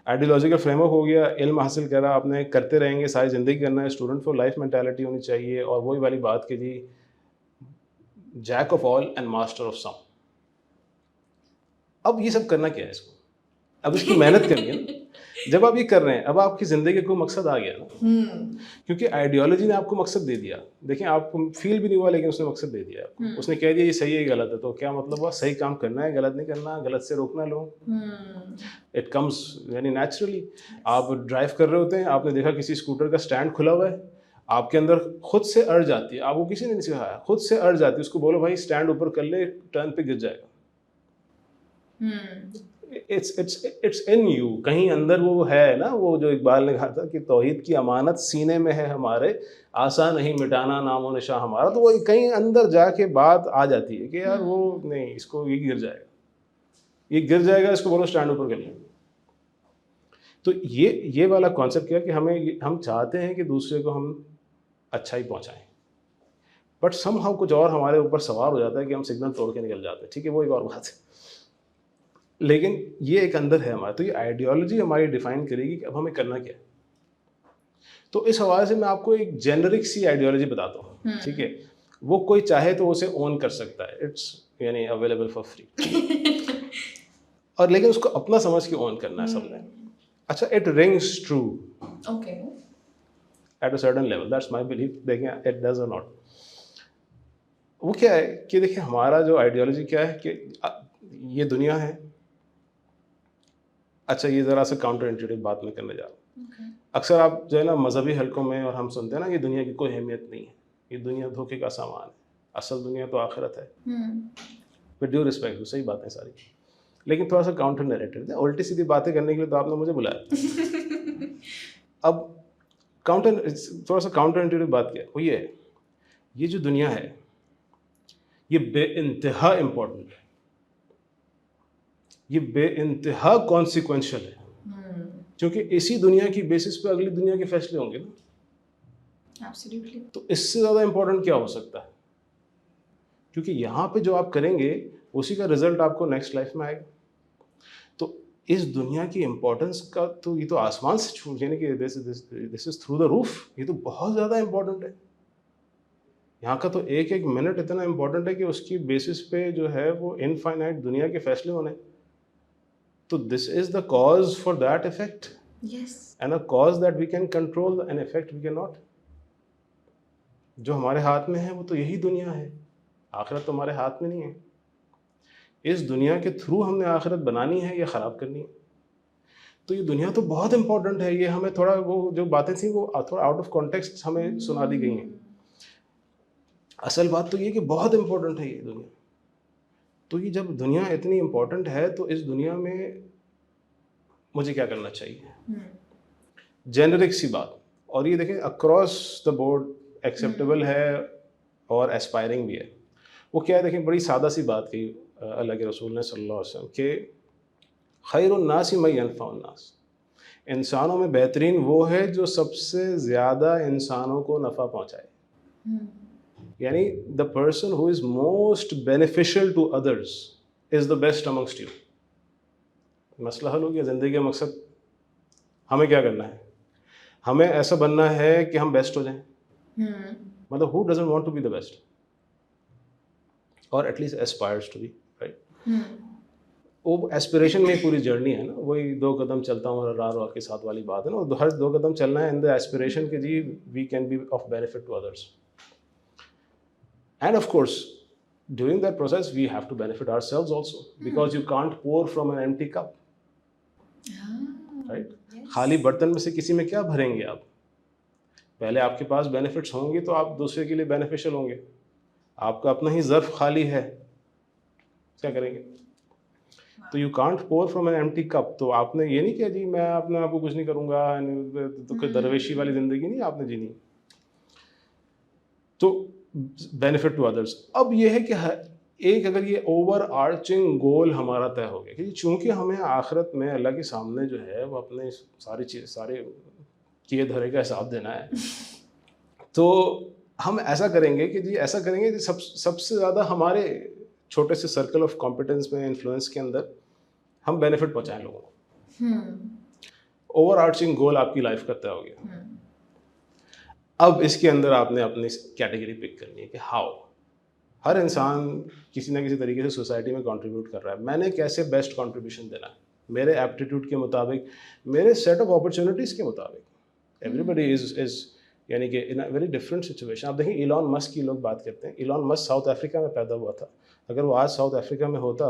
آئیڈیالوجیکل فریم ورک ہو گیا, علم حاصل کرا آپ نے, کرتے رہیں گے, ساری زندگی کرنا ہے. اسٹوڈنٹ فار لائف مینٹیلٹی ہونی چاہیے, اور وہی والی بات کہ جی jack of all and master of some. اب یہ سب کرنا کیا ہے اس کو, اب اس کی محنت کرنی ہے نا. جب آپ یہ کر رہے ہیں, اب آپ کی زندگی کا کوئی مقصد آ گیا نا, کیونکہ آئیڈیالوجی نے آپ کو مقصد دے دیا. دیکھیں آپ کو فیل بھی نہیں ہوا, لیکن اس نے مقصد دے دیا آپ کو. اس نے کہہ دیا یہ صحیح ہے یہ غلط ہے, تو کیا مطلب ہوا, صحیح کام کرنا ہے, غلط نہیں کرنا, غلط سے روکنا لوگ. اٹ کمز یعنی نیچرلی. آپ ڈرائیو کر رہے ہوتے ہیں, آپ نے دیکھا کسی اسکوٹر کا اسٹینڈ کھلا ہوا ہے, آپ کے اندر خود سے ارج آتی ہے, آپ کو کسی نے نہیں سکھایا, خود سے ارج آتی ہے, اس کو بولو بھائی اسٹینڈ اوپر کر لے, ٹرن پہ گر جائے گا. اٹس ان یو, کہیں اندر وہ ہے نا, وہ جو اقبال نے کہا تھا کہ توحید کی امانت سینے میں ہے ہمارے, آسان نہیں مٹانا نام و نشاں ہمارا. تو وہ کہیں اندر جا کے بات آ جاتی ہے کہ یار وہ نہیں, اس کو یہ گر جائے گا, یہ گر جائے گا, اس کو بولو اسٹینڈ اوپر کر لیں. تو یہ والا کانسیپٹ کیا کہ ہم چاہتے ہیں کہ دوسرے کو ہم اچھا ہی پہنچائیں, بٹ سم ہاؤ کچھ اور ہمارے اوپر سوار ہو جاتا ہے کہ ہم سگنل توڑ کے نکل جاتے ہیں. ٹھیک ہے, وہ ایک اور بات ہے, لیکن یہ ایک اندر ہے ہمارا. تو یہ آئیڈیالوجی ہماری ڈیفائن کرے گی کہ اب ہمیں کرنا کیا ہے. تو اس حوالے سے میں آپ کو ایک جنرک سی آئیڈیالوجی بتاتا ہوں. ٹھیک ہے, وہ کوئی چاہے تو اسے اون کر سکتا ہے, اٹس یعنی اویلیبل فار فری, اور لیکن اس کو اپنا سمجھ کے اون کرنا ہے سب نے. اچھا, it rings true at a certain level, that's my belief. دیکھیں اٹ ڈز اور ناٹ. وہ کیا ہے کہ دیکھیں ہمارا جو آئیڈیالوجی کیا ہے کہ یہ دنیا ہے. اچھا, یہ ذرا سا کاؤنٹر انٹیوٹیو بات میں کرنے جا رہا ہوں. اکثر آپ جو ہے نا مذہبی حلقوں میں اور ہم سنتے ہیں نا, یہ دنیا کی کوئی اہمیت نہیں ہے, یہ دنیا دھوکے کا سامان ہے, اصل دنیا تو آخرت ہے. ود ڈیو رسپیکٹ, صحیح باتیں ساری, لیکن تھوڑا سا کاؤنٹر نیریٹو ہے. الٹی سیدھی باتیں کرنے کے لیے تو آپ نے مجھے بلایا. اب تھوڑا سا کاؤنٹر انٹیوٹیو بات کیا, وہ یہ ہے, یہ جو دنیا ہے یہ بے انتہا امپورٹنٹ ہے, یہ بے انتہا کانسیکوینشل ہے, کیونکہ اسی دنیا کی بیسس پہ اگلی دنیا کے فیصلے ہوں گے نا. تو اس سے زیادہ امپورٹنٹ کیا ہو سکتا ہے, کیونکہ یہاں پہ جو آپ کریں گے اسی کا رزلٹ آپ کو نیکسٹ لائف میں آئے گا. تو اس دنیا کی امپورٹنس کا تو یہ تو آسمان سے چھوٹ, یعنی کہ دس از تھرو دا روف, یہ تو بہت زیادہ امپورٹنٹ ہے. یہاں کا تو ایک ایک منٹ اتنا امپورٹنٹ ہے کہ اس کی بیسس پہ جو ہے وہ انفائنائٹ دنیا کے فیصلے ہونے. تو this is the cause for that effect, and a cause that we can control, an effect we can not. جو ہمارے ہاتھ میں ہے وہ تو یہی دنیا ہے, آخرت تو ہمارے ہاتھ میں نہیں ہے. اس دنیا کے تھرو ہم نے آخرت بنانی ہے یا خراب کرنی ہے. تو یہ دنیا تو بہت امپورٹنٹ ہے. یہ ہمیں تھوڑا وہ جو باتیں تھیں وہ تھوڑا آؤٹ آف کانٹیکسٹ ہمیں سنا دی گئی ہیں. اصل بات تو یہ کہ بہت امپورٹنٹ ہے یہ دنیا. تو یہ جب دنیا اتنی امپورٹنٹ ہے تو اس دنیا میں مجھے کیا کرنا چاہیے, جنرک سی بات. اور یہ دیکھیں اکراس دا بورڈ ایکسیپٹیبل ہے اور اسپائرنگ بھی ہے. وہ کیا ہے, دیکھیں بڑی سادہ سی بات کی اللہ کے رسول نے صلی اللہ علیہ وسلم کہ خیر الناس من ینفع الناس, انسانوں میں بہترین وہ ہے جو سب سے زیادہ انسانوں کو نفع پہنچائے. یعنی the person who is most beneficial to others is the best amongst you. مسئلہ حل ہو گیا. زندگی کا مقصد ہمیں کیا کرنا ہے, ہمیں ایسا بننا ہے کہ ہم بیسٹ ہو جائیں. مطلب who doesn't want to be the best, or at least aspires to be, right? وہ ایسپریشن میں پوری جرنی ہے نا, وہی 2 قدم چلتا ہوں اور راہ کے ساتھ والی بات ہے نا. ہر 2 قدم چلنا ہے ان دا ایسپریشن کہ جی we can be of benefit to others. And of course, during that process, we have to benefit ourselves also, because you can't pour from an empty cup. Right? خالی برتن میں سے کسی میں کیا بھریں گے آپ؟ پہلے آپ کے پاس بینیفٹس ہوں گے تو آپ دوسرے کے لیے بینیفیشل ہوں گے. آپ کا اپنا ہی ظرف خالی ہے, کیا کریں گے؟ تو یو کانٹ پور فرام این ایمٹی کپ. تو آپ نے یہ نہیں کیا جی میں اپنے آپ کو کچھ نہیں کروں گا, تو کوئی درویشی والی زندگی نہیں آپ نے جینی. تو بینیفٹ ٹو ادرس. اب یہ ہے کہ ایک اگر یہ اوور آرچنگ گول ہمارا طے ہو گیا کہ چونکہ ہمیں آخرت میں اللہ کے سامنے جو ہے وہ اپنے سارے کیے دھرے کا حساب دینا ہے, تو ہم ایسا کریں گے کہ جی ایسا کریں گے کہ سب سے زیادہ ہمارے چھوٹے سے سرکل آف کمپیٹنس میں انفلوئنس کے اندر ہم بینیفٹ پہنچائیں لوگوں کو. اوور آرچنگ گول آپ کی لائف کا طے ہو گیا. اب اس کے اندر آپ نے اپنی کیٹیگری پک کرنی ہے کہ ہاؤ. ہر انسان کسی نہ کسی طریقے سے سوسائٹی میں کنٹریبیوٹ کر رہا ہے. میں نے کیسے بیسٹ کنٹریبیوشن دینا ہے میرے ایپٹیٹیوڈ کے مطابق, میرے سیٹ آف اپرچونیٹیز کے مطابق. ایوری بڈی از یعنی کہ ان اے ویری ڈفرینٹ سچویشن. آپ دیکھیں ایلان مسک کی لوگ بات کرتے ہیں. ایلان مسک ساؤتھ افریقہ میں پیدا ہوا تھا. اگر وہ آج ساؤتھ افریقہ میں ہوتا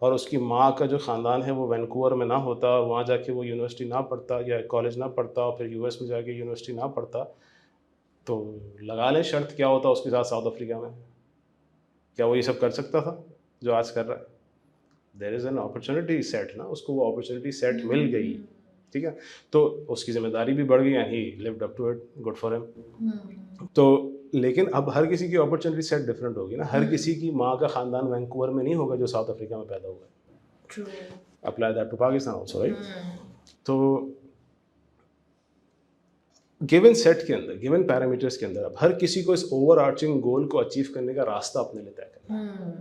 اور اس کی ماں کا جو خاندان ہے وہ وینکوور میں نہ ہوتا اور وہاں جا کے وہ یونیورسٹی نہ پڑھتا یا کالج نہ پڑھتا اور پھر یو ایس میں جا کے یونیورسٹی نہ پڑھتا, تو لگا لیں شرط کیا ہوتا اس کے ساتھ ساؤتھ افریقہ میں. کیا وہ یہ سب کر سکتا تھا جو آج کر رہا ہے؟ دیر از این اپرچونیٹی سیٹ نا, اس کو وہ اپرچونیٹی سیٹ مل گئی, ٹھیک ہے, تو اس کی ذمہ داری بھی بڑھ گئی, he lived up to it, good for him. تو لیکن اب ہر کسی کی اپرچونیٹی سیٹ ڈفرینٹ ہوگی نا. ہر کسی کی ماں کا خاندان وینکوور میں نہیں ہوگا جو ساؤتھ افریقہ میں پیدا ہوا ہے. Apply that to Pakistan also, right. تو گیون سیٹ کے اندر, گیون پیرامیٹرس کے اندر اب ہر کسی کو اس اوور آرچنگ گول کو اچیو کرنے کا راستہ اپنے لیے طے کرنا ہے.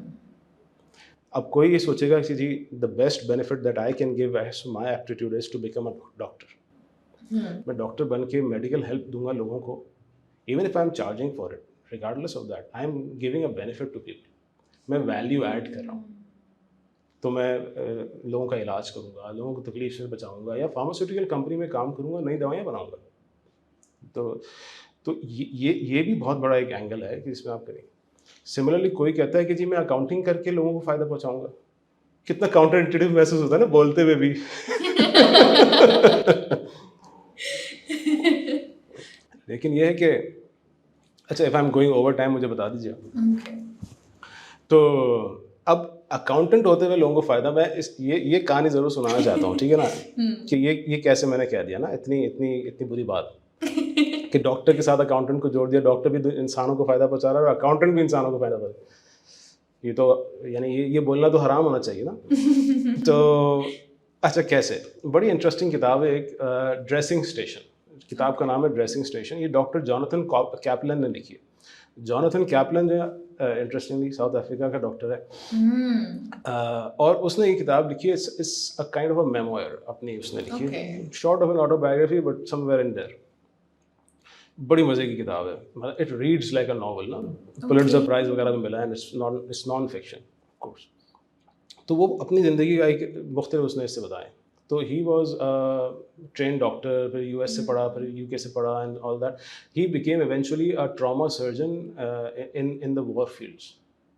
اب کوئی یہ سوچے گا کہ جی the best benefit that I can give as my aptitude is to become a doctor. میں ڈاکٹر بن کے میڈیکل ہیلپ دوں گا لوگوں کو, even if I am charging for it, regardless of that I am giving a benefit to people. میں value add کر رہا ہوں. تو میں لوگوں کا علاج کروں گا, لوگوں کو تکلیف سے بچاؤں گا, یا فارماسیوٹیکل کمپنی میں کام کروں گا, نئی دوائیاں بناؤں گا. تو یہ بھی بہت بڑا ایک اینگل ہے کہ اس میں آپ کریں. سملرلی کوئی کہتا ہے کہ جی میں اکاؤنٹنگ کر کے لوگوں کو فائدہ پہنچاؤں گا. کتنا کاؤنٹر انٹیٹیو محسوس ہوتا ہے نا بولتے ہوئے بھی. لیکن یہ ہے کہ اچھا if I am going over time مجھے بتا دیجیے. تو اب اکاؤنٹنٹ ہوتے ہوئے لوگوں کو فائدہ, میں یہ کہانی ضرور سنانا چاہتا ہوں, ٹھیک ہے نا, کہ یہ کیسے میں نے کہہ دیا نا اتنی بری بات کہ ڈاکٹر کے ساتھ اکاؤنٹنٹ کو جوڑ دیا. ڈاکٹر بھی انسانوں کو فائدہ پہنچا رہا ہے اور اکاؤنٹنٹ بھی انسانوں کو فائدہ پہنچا رہا ہے. یہ تو یعنی یہ بولنا تو حرام ہونا چاہیے نا. تو اچھا کیسے, بڑی انٹرسٹنگ کتاب ہے ایک, ڈریسنگ اسٹیشن, کتاب کا نام ہے ڈریسنگ اسٹیشن. یہ ڈاکٹر جوناتھن کیپلن نے لکھی ہے. جوناتھن کیپلن جو ہے انٹرسٹنگلی ساؤتھ افریقہ کا ڈاکٹر ہے, اور اس نے یہ کتاب لکھی ہے, it's a kind of a memoir, اپنی اس نے لکھی ہے, sort of an autobiography but somewhere in there. بڑی مزے کی کتاب ہے, مطلب it reads like a novel نا, پولیٹزر پرائز وغیرہ میں ملا ہے, it's non fiction of course. تو وہ اپنی زندگی کا ایک مختلف اس نے اس سے بتائے. تو ہی واز ٹرین ڈاکٹر, پھر یو ایس سے پڑھا, پھر یو کے سے پڑھا and all that. He became eventually a trauma surgeon in the war fields,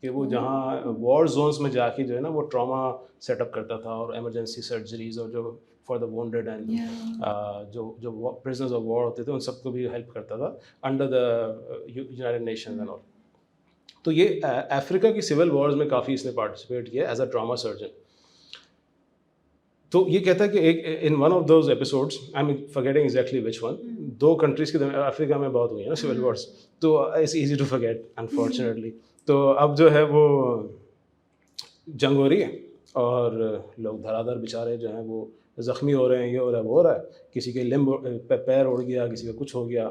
کہ وہ جہاں وار زونس میں جا کے جو ہے نا وہ ٹراما سیٹ اپ کرتا تھا اور ایمرجنسی سرجریز اور جو فار دا وونڈیڈ اینڈ جو پرزنرز آف وار ہوتے تھے ان سب کو بھی ہیلپ کرتا تھا under the United nations and all. تو یہ افریقہ کی سول وارز میں کافی اس نے پارٹیسپیٹ کیا ایز اے ٹراما سرجن. تو یہ کہتا ہے کہ ایک in one of those episodes, I am forgetting exactly which one, 2 countries کے درمیان افریقہ میں بہت ہوئی ہیں نا سول وارس, تو it's easy to forget unfortunately. تو اب جو ہے وہ جنگ ہو رہی ہے اور لوگ دھڑا دھڑ بیچارے جو ہیں وہ زخمی ہو رہے ہیں, یہ ہو رہا ہے وہ ہو رہا ہے, کسی کے لمب پیر اڑ گیا, کسی کا کچھ ہو گیا.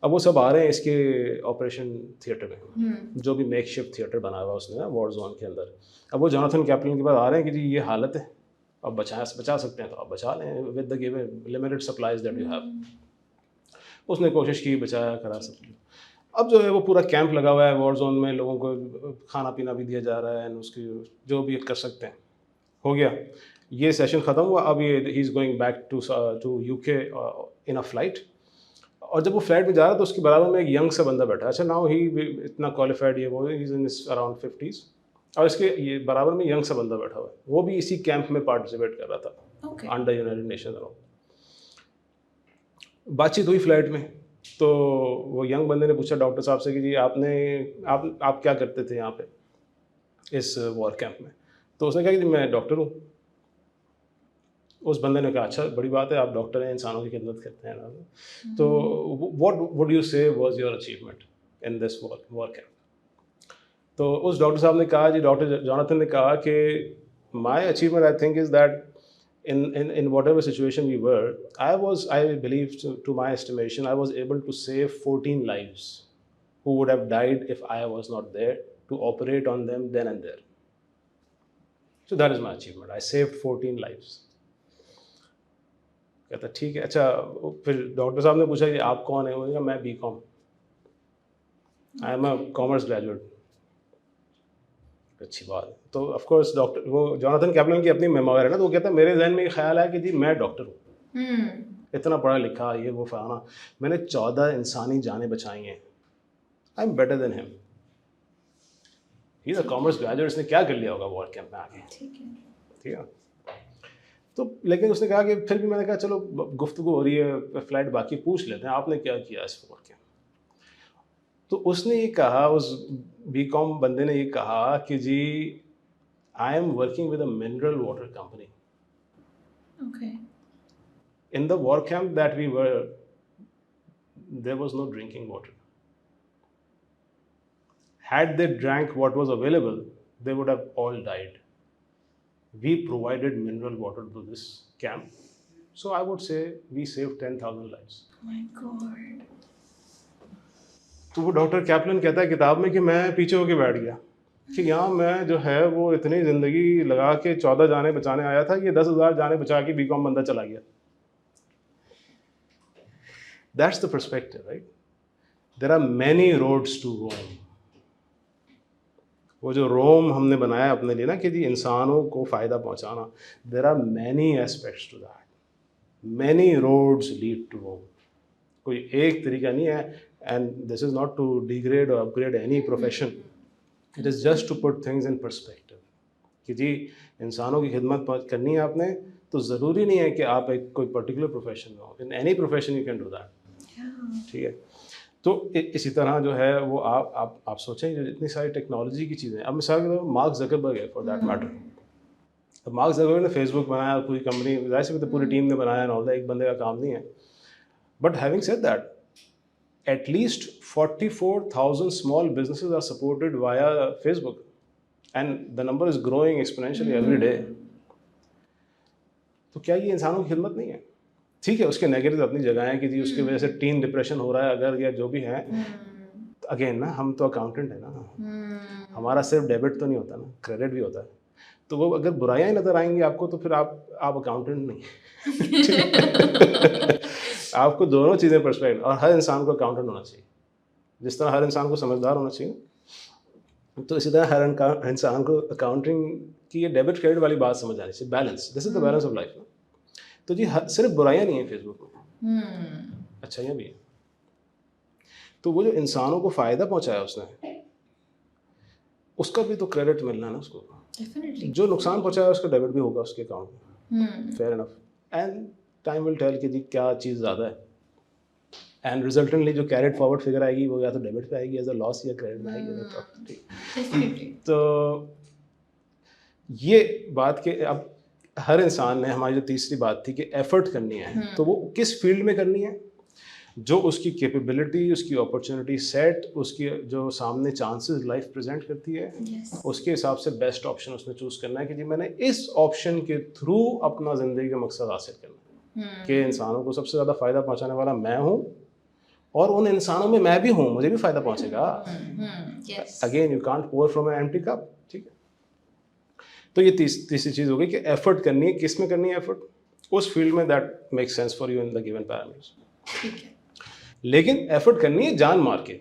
اب وہ سب آ رہے ہیں اس کے آپریشن تھیٹر میں, جو بھی میک شفٹ تھیٹر بنا ہوا اس نے وار زون کے اندر. اب وہ جوناتھن کیپلن کے پاس آ رہے ہیں کہ جی یہ حالت ہے, اب بچا سکتے ہیں تو آپ بچا لیں with the given limited supplies that you have. اس نے کوشش کی, بچایا, کرا سکتے. اب جو ہے وہ پورا کیمپ لگا ہوا ہے وار زون میں, لوگوں کو کھانا پینا بھی دیا جا رہا ہے, اس کی جو بھی کر سکتے ہیں. ہو گیا یہ سیشن ختم ہوا. اب یہ he is going back to U K in a flight, اور جب وہ فلائٹ میں جا رہا ہے تو اس کے برابر میں ایک ینگ سا بندہ بیٹھا ہے. اچھا ناؤ ہی اتنا کوالیفائڈ یہ وہ ہی از ان اراؤنڈ 50s, اور اس کے یہ برابر میں ینگ سا بندہ بیٹھا ہوا ہے, وہ بھی اسی کیمپ میں پارٹیسپیٹ کر رہا تھا انڈر یونائٹڈ نیشنز. بات چیت ہوئی فلائٹ میں, تو وہ ینگ بندے نے پوچھا ڈاکٹر صاحب سے کہ جی آپ کیا کرتے تھے یہاں پہ اس وار کیمپ میں. تو اس نے کہا کہ میں ڈاکٹر ہوں. اس بندے نے کہا اچھا بڑی بات ہے, آپ ڈاکٹر ہیں, انسانوں کی خدمت کرتے ہیں نا. تو واٹ وڈ یو سے was your achievement in this work camp? تو اس ڈاکٹر صاحب نے کہا, جی ڈاکٹر جوناتھن نے کہا کہ my achievement I think is that in whatever situation we were, I believe to my estimation, I was able to save 14 lives who would have died if I was not there to operate on them then and there. So that is my achievement. I saved 14 lives. کہتا ٹھیک ہے. اچھا پھر doctor صاحب نے پوچھا کہ آپ کون ہیں؟ انہوں نے کہا میں BCom, I am a commerce graduate. اچھی بات. تو آف کورس ڈاکٹر وہ جوناتھن کیپلن کی اپنی میموائر ہے نا, تو وہ کہتا ہے میرے ذہن میں یہ خیال ہے کہ جی میں ڈاکٹر ہوں, اتنا پڑھا لکھا یہ وہ فلانا, میں نے 14 انسانی جانیں بچائی ہیں, آئی ایم بیٹر دین ہم. ہی از اے کامرس گریجویٹ, اس نے کیا کر لیا ہوگا وار کیمپ میں آ کے, ٹھیک ہے. تو لیکن اس نے کہا کہ پھر بھی میں نے کہا چلو گفتگو ہو رہی ہے, فلائٹ باقی پوچھ لیتے ہیں آپ نے کیا کیا اس وار کیمپ. تو اس نے یہ کہا, اس BCom بندے نے یہ کہا کہ جی I am working with a mineral water company. In the war camp that we were, there was no drinking water. Had they drank what was available, they would have all died. We provided mineral water to this camp. So I would say we saved 10,000 lives. Oh my God. تو وہ doctor Kaplan کہتا ہے کتاب میں کہ میں پیچھے ہو کے بیٹھ گیا کہ یہاں میں جو ہے وہ اتنی زندگی لگا کے 14 جانیں بچانے آیا تھا, یہ 10,000 جانیں بچا کے BCom بندہ چلا گیا. That's the perspective, right? There are many roads to Rome. وہ جو روم ہم نے بنایا اپنے لیے نا کہ جی انسانوں کو فائدہ پہنچانا, there are many aspects to that. Many roads lead to Rome. کوئی ایک طریقہ نہیں ہے. And this is not to degrade or upgrade any profession. It is just to put things in perspective. کہ جی انسانوں کی خدمت کرنی ہے آپ نے, تو ضروری نہیں ہے کہ آپ ایک کوئی پرٹیکولر پروفیشن میں ہو. In any profession you can do that. ٹھیک ہے. تو اسی طرح جو ہے وہ آپ سوچیں جو اتنی ساری ٹیکنالوجی کی چیزیں, اب مثال کے طور پر مارک زکربرگ ہے فار دیٹ میٹر. اب مارک زکربرگ نے فیس بک بنایا, پوری کمپنی ظاہر سی پوری ٹیم نے بنایا, نہ ایک بندے کا کام نہیں ہے. But having said that, at least 44,000 small businesses are supported via Facebook, and the number is growing exponentially every day. تو کیا یہ انسانوں کی خدمت نہیں ہے؟ ٹھیک ہے اس کے نیگیٹو اپنی جگہ ہیں کہ جی اس کی وجہ سے ٹین ڈپریشن ہو رہا ہے اگر, یا جو بھی ہیں. اگین نا ہم تو اکاؤنٹنٹ ہیں نا, ہمارا صرف ڈیبٹ تو نہیں ہوتا نا, کریڈٹ بھی ہوتا ہے. تو وہ اگر برائیاں ہی نظر آئیں گی آپ کو تو پھر آپ اکاؤنٹنٹ نہیں. آپ کو دونوں چیزیں پرسپیکٹ, اور ہر انسان کو اکاؤنٹنٹ ہونا چاہیے. جس طرح ہر انسان کو سمجھدار ہونا چاہیے, تو اسی طرح ہر انسان کو اکاؤنٹنگ کی یہ ڈیبٹ کریڈٹ والی بات سمجھ آنی چاہیے. Balance, this is the balance of life. تو جی صرف برائیاں نہیں ہیں فیس بک میں, اچھائیاں بھی ہیں. تو وہ جو انسانوں کو فائدہ پہنچایا اس نے, اس کا بھی تو کریڈٹ ملنا ہے نا اس کو. جو نقصان پہنچایا اس کا ڈیبٹ بھی ہوگا اس کے اکاؤنٹ میں. Fair enough. And time will tell کہ جی کیا چیز زیادہ ہے. اینڈ ریزلٹنٹلی جو کیریڈ فارورڈ فگر آئے گی وہ یا تو ڈیبٹ پہ آئے گی ایز اے لاس, یا کریڈٹ میں آئے گی ایز اے پروفٹ. تو یہ بات کہ اب ہر انسان نے, ہماری جو تیسری بات تھی کہ ایفرٹ کرنی ہے, تو وہ کس فیلڈ میں کرنی ہے جو اس کی کیپیبلٹی, اس کی اپرچونیٹی سیٹ, اس کی جو سامنے چانسز لائف پریزنٹ کرتی ہے, اس کے حساب سے بیسٹ آپشن اس نے چوز کرنا ہے کہ جی میں نے اس آپشن کے تھرو اپنا زندگی کا مقصد حاصل کرنا ہے کہ انسانوں کو سب سے زیادہ فائدہ پہنچانے والا میں ہوں, اور ان انسانوں میں میں بھی ہوں, مجھے بھی فائدہ پہنچے گا. اگین یو کانٹ پور فرام این ایمپٹی کپ. ٹھیک ہے. تو یہ تیسری چیز ہوگی کہ ایفرٹ کرنی ہے. کس میں کرنی ہے ایفرٹ؟ اس فیلڈ میں that make sense for you in the given parameters. لیکن ایفرٹ کرنی ہے جان مار کے.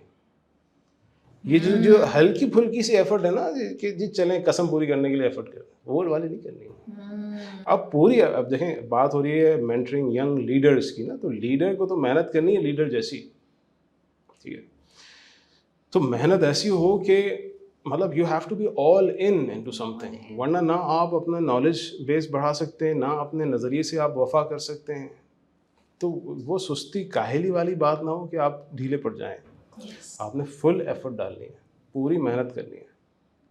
یہ جو ہلکی پھلکی سی ایفرٹ ہے نا کہ جی چلیں قسم پوری کرنے کے لیے ایفرٹ کریں, وہ والی نہیں کرنی ہے. اب پوری, اب دیکھیں بات ہو رہی ہے مینٹرنگ ینگ لیڈرس کی نا, تو لیڈر کو تو محنت کرنی ہے لیڈر جیسی. ٹھیک ہے. تو محنت ایسی ہو کہ مطلب you have to be all in to something, ورنہ نہ آپ اپنا نالج بیس بڑھا سکتے ہیں, نہ اپنے نظریے سے آپ وفا کر سکتے ہیں. تو وہ سستی کاہلی والی بات نہ ہو کہ آپ ڈھیلے پڑ جائیں. آپ نے فل ایفرٹ ڈالنی ہے, پوری محنت کرنی ہے.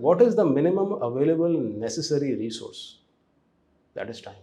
what is the minimum available necessary resource, that is time.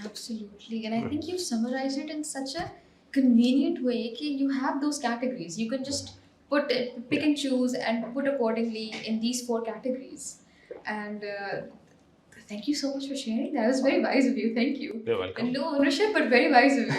Absolutely. And I think you've summarized it in such a convenient way that you have those categories. You can just pick and choose and put accordingly in these 4 categories. And thank you so much for sharing. That was very wise of you. Thank you. You're welcome. And no ownership, but very wise of you.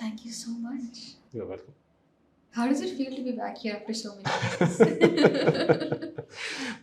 Thank you so much. You're welcome. How does it feel to be back here after so many years?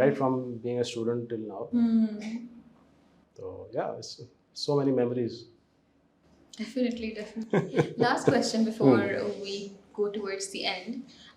right from being a student till now. So yeah, it's so many memories. Definitely. Last question before we go towards the end.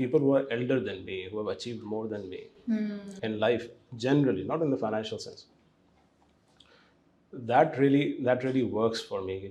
people who are elder than me, who have achieved more than me in life generally, not in the financial sense. That really works for me.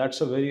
that's a very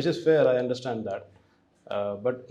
Which is fair, I understand that. But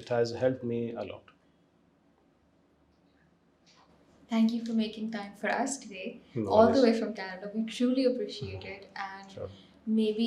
it has helped me a lot. Thank you for making time for us today, No all worries. the way from Canada. We truly appreciate it, and Sure. maybe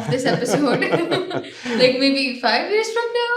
of this episode, like maybe 5 years from now.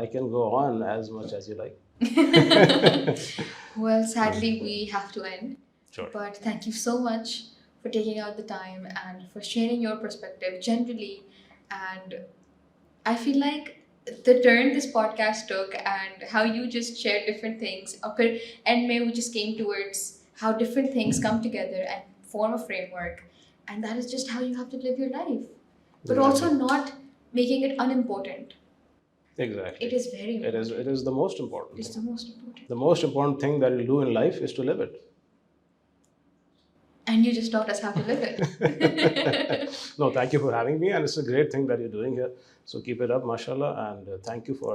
I can go on as much as you like. Well, sadly, we have to end. Sure. But thank you so much for taking out the time and for sharing your perspective generally. And I feel like the turn this podcast took and how you just shared different things, and we just came towards how different things come together and form a framework. And that is just how you have to live your life. But also not making it unimportant. Exactly. It is very important. It is the most important. It's the most important. The most important thing that you'll do in life is to live it. And you just taught us how to live it. No, thank you for having me, and it's a great thing that you're doing here. So keep it up, mashallah, and thank you for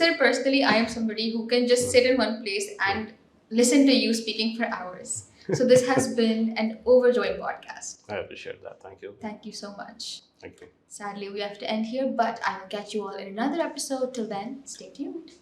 Sir, personally, I am somebody who can just sit in one place and listen to you speaking for hours. So this has been an overjoying podcast. I appreciate that. Thank you. Thank you so much. Thank you. Sadly, we have to end here, but I will catch you all in another episode. Till then, stay tuned.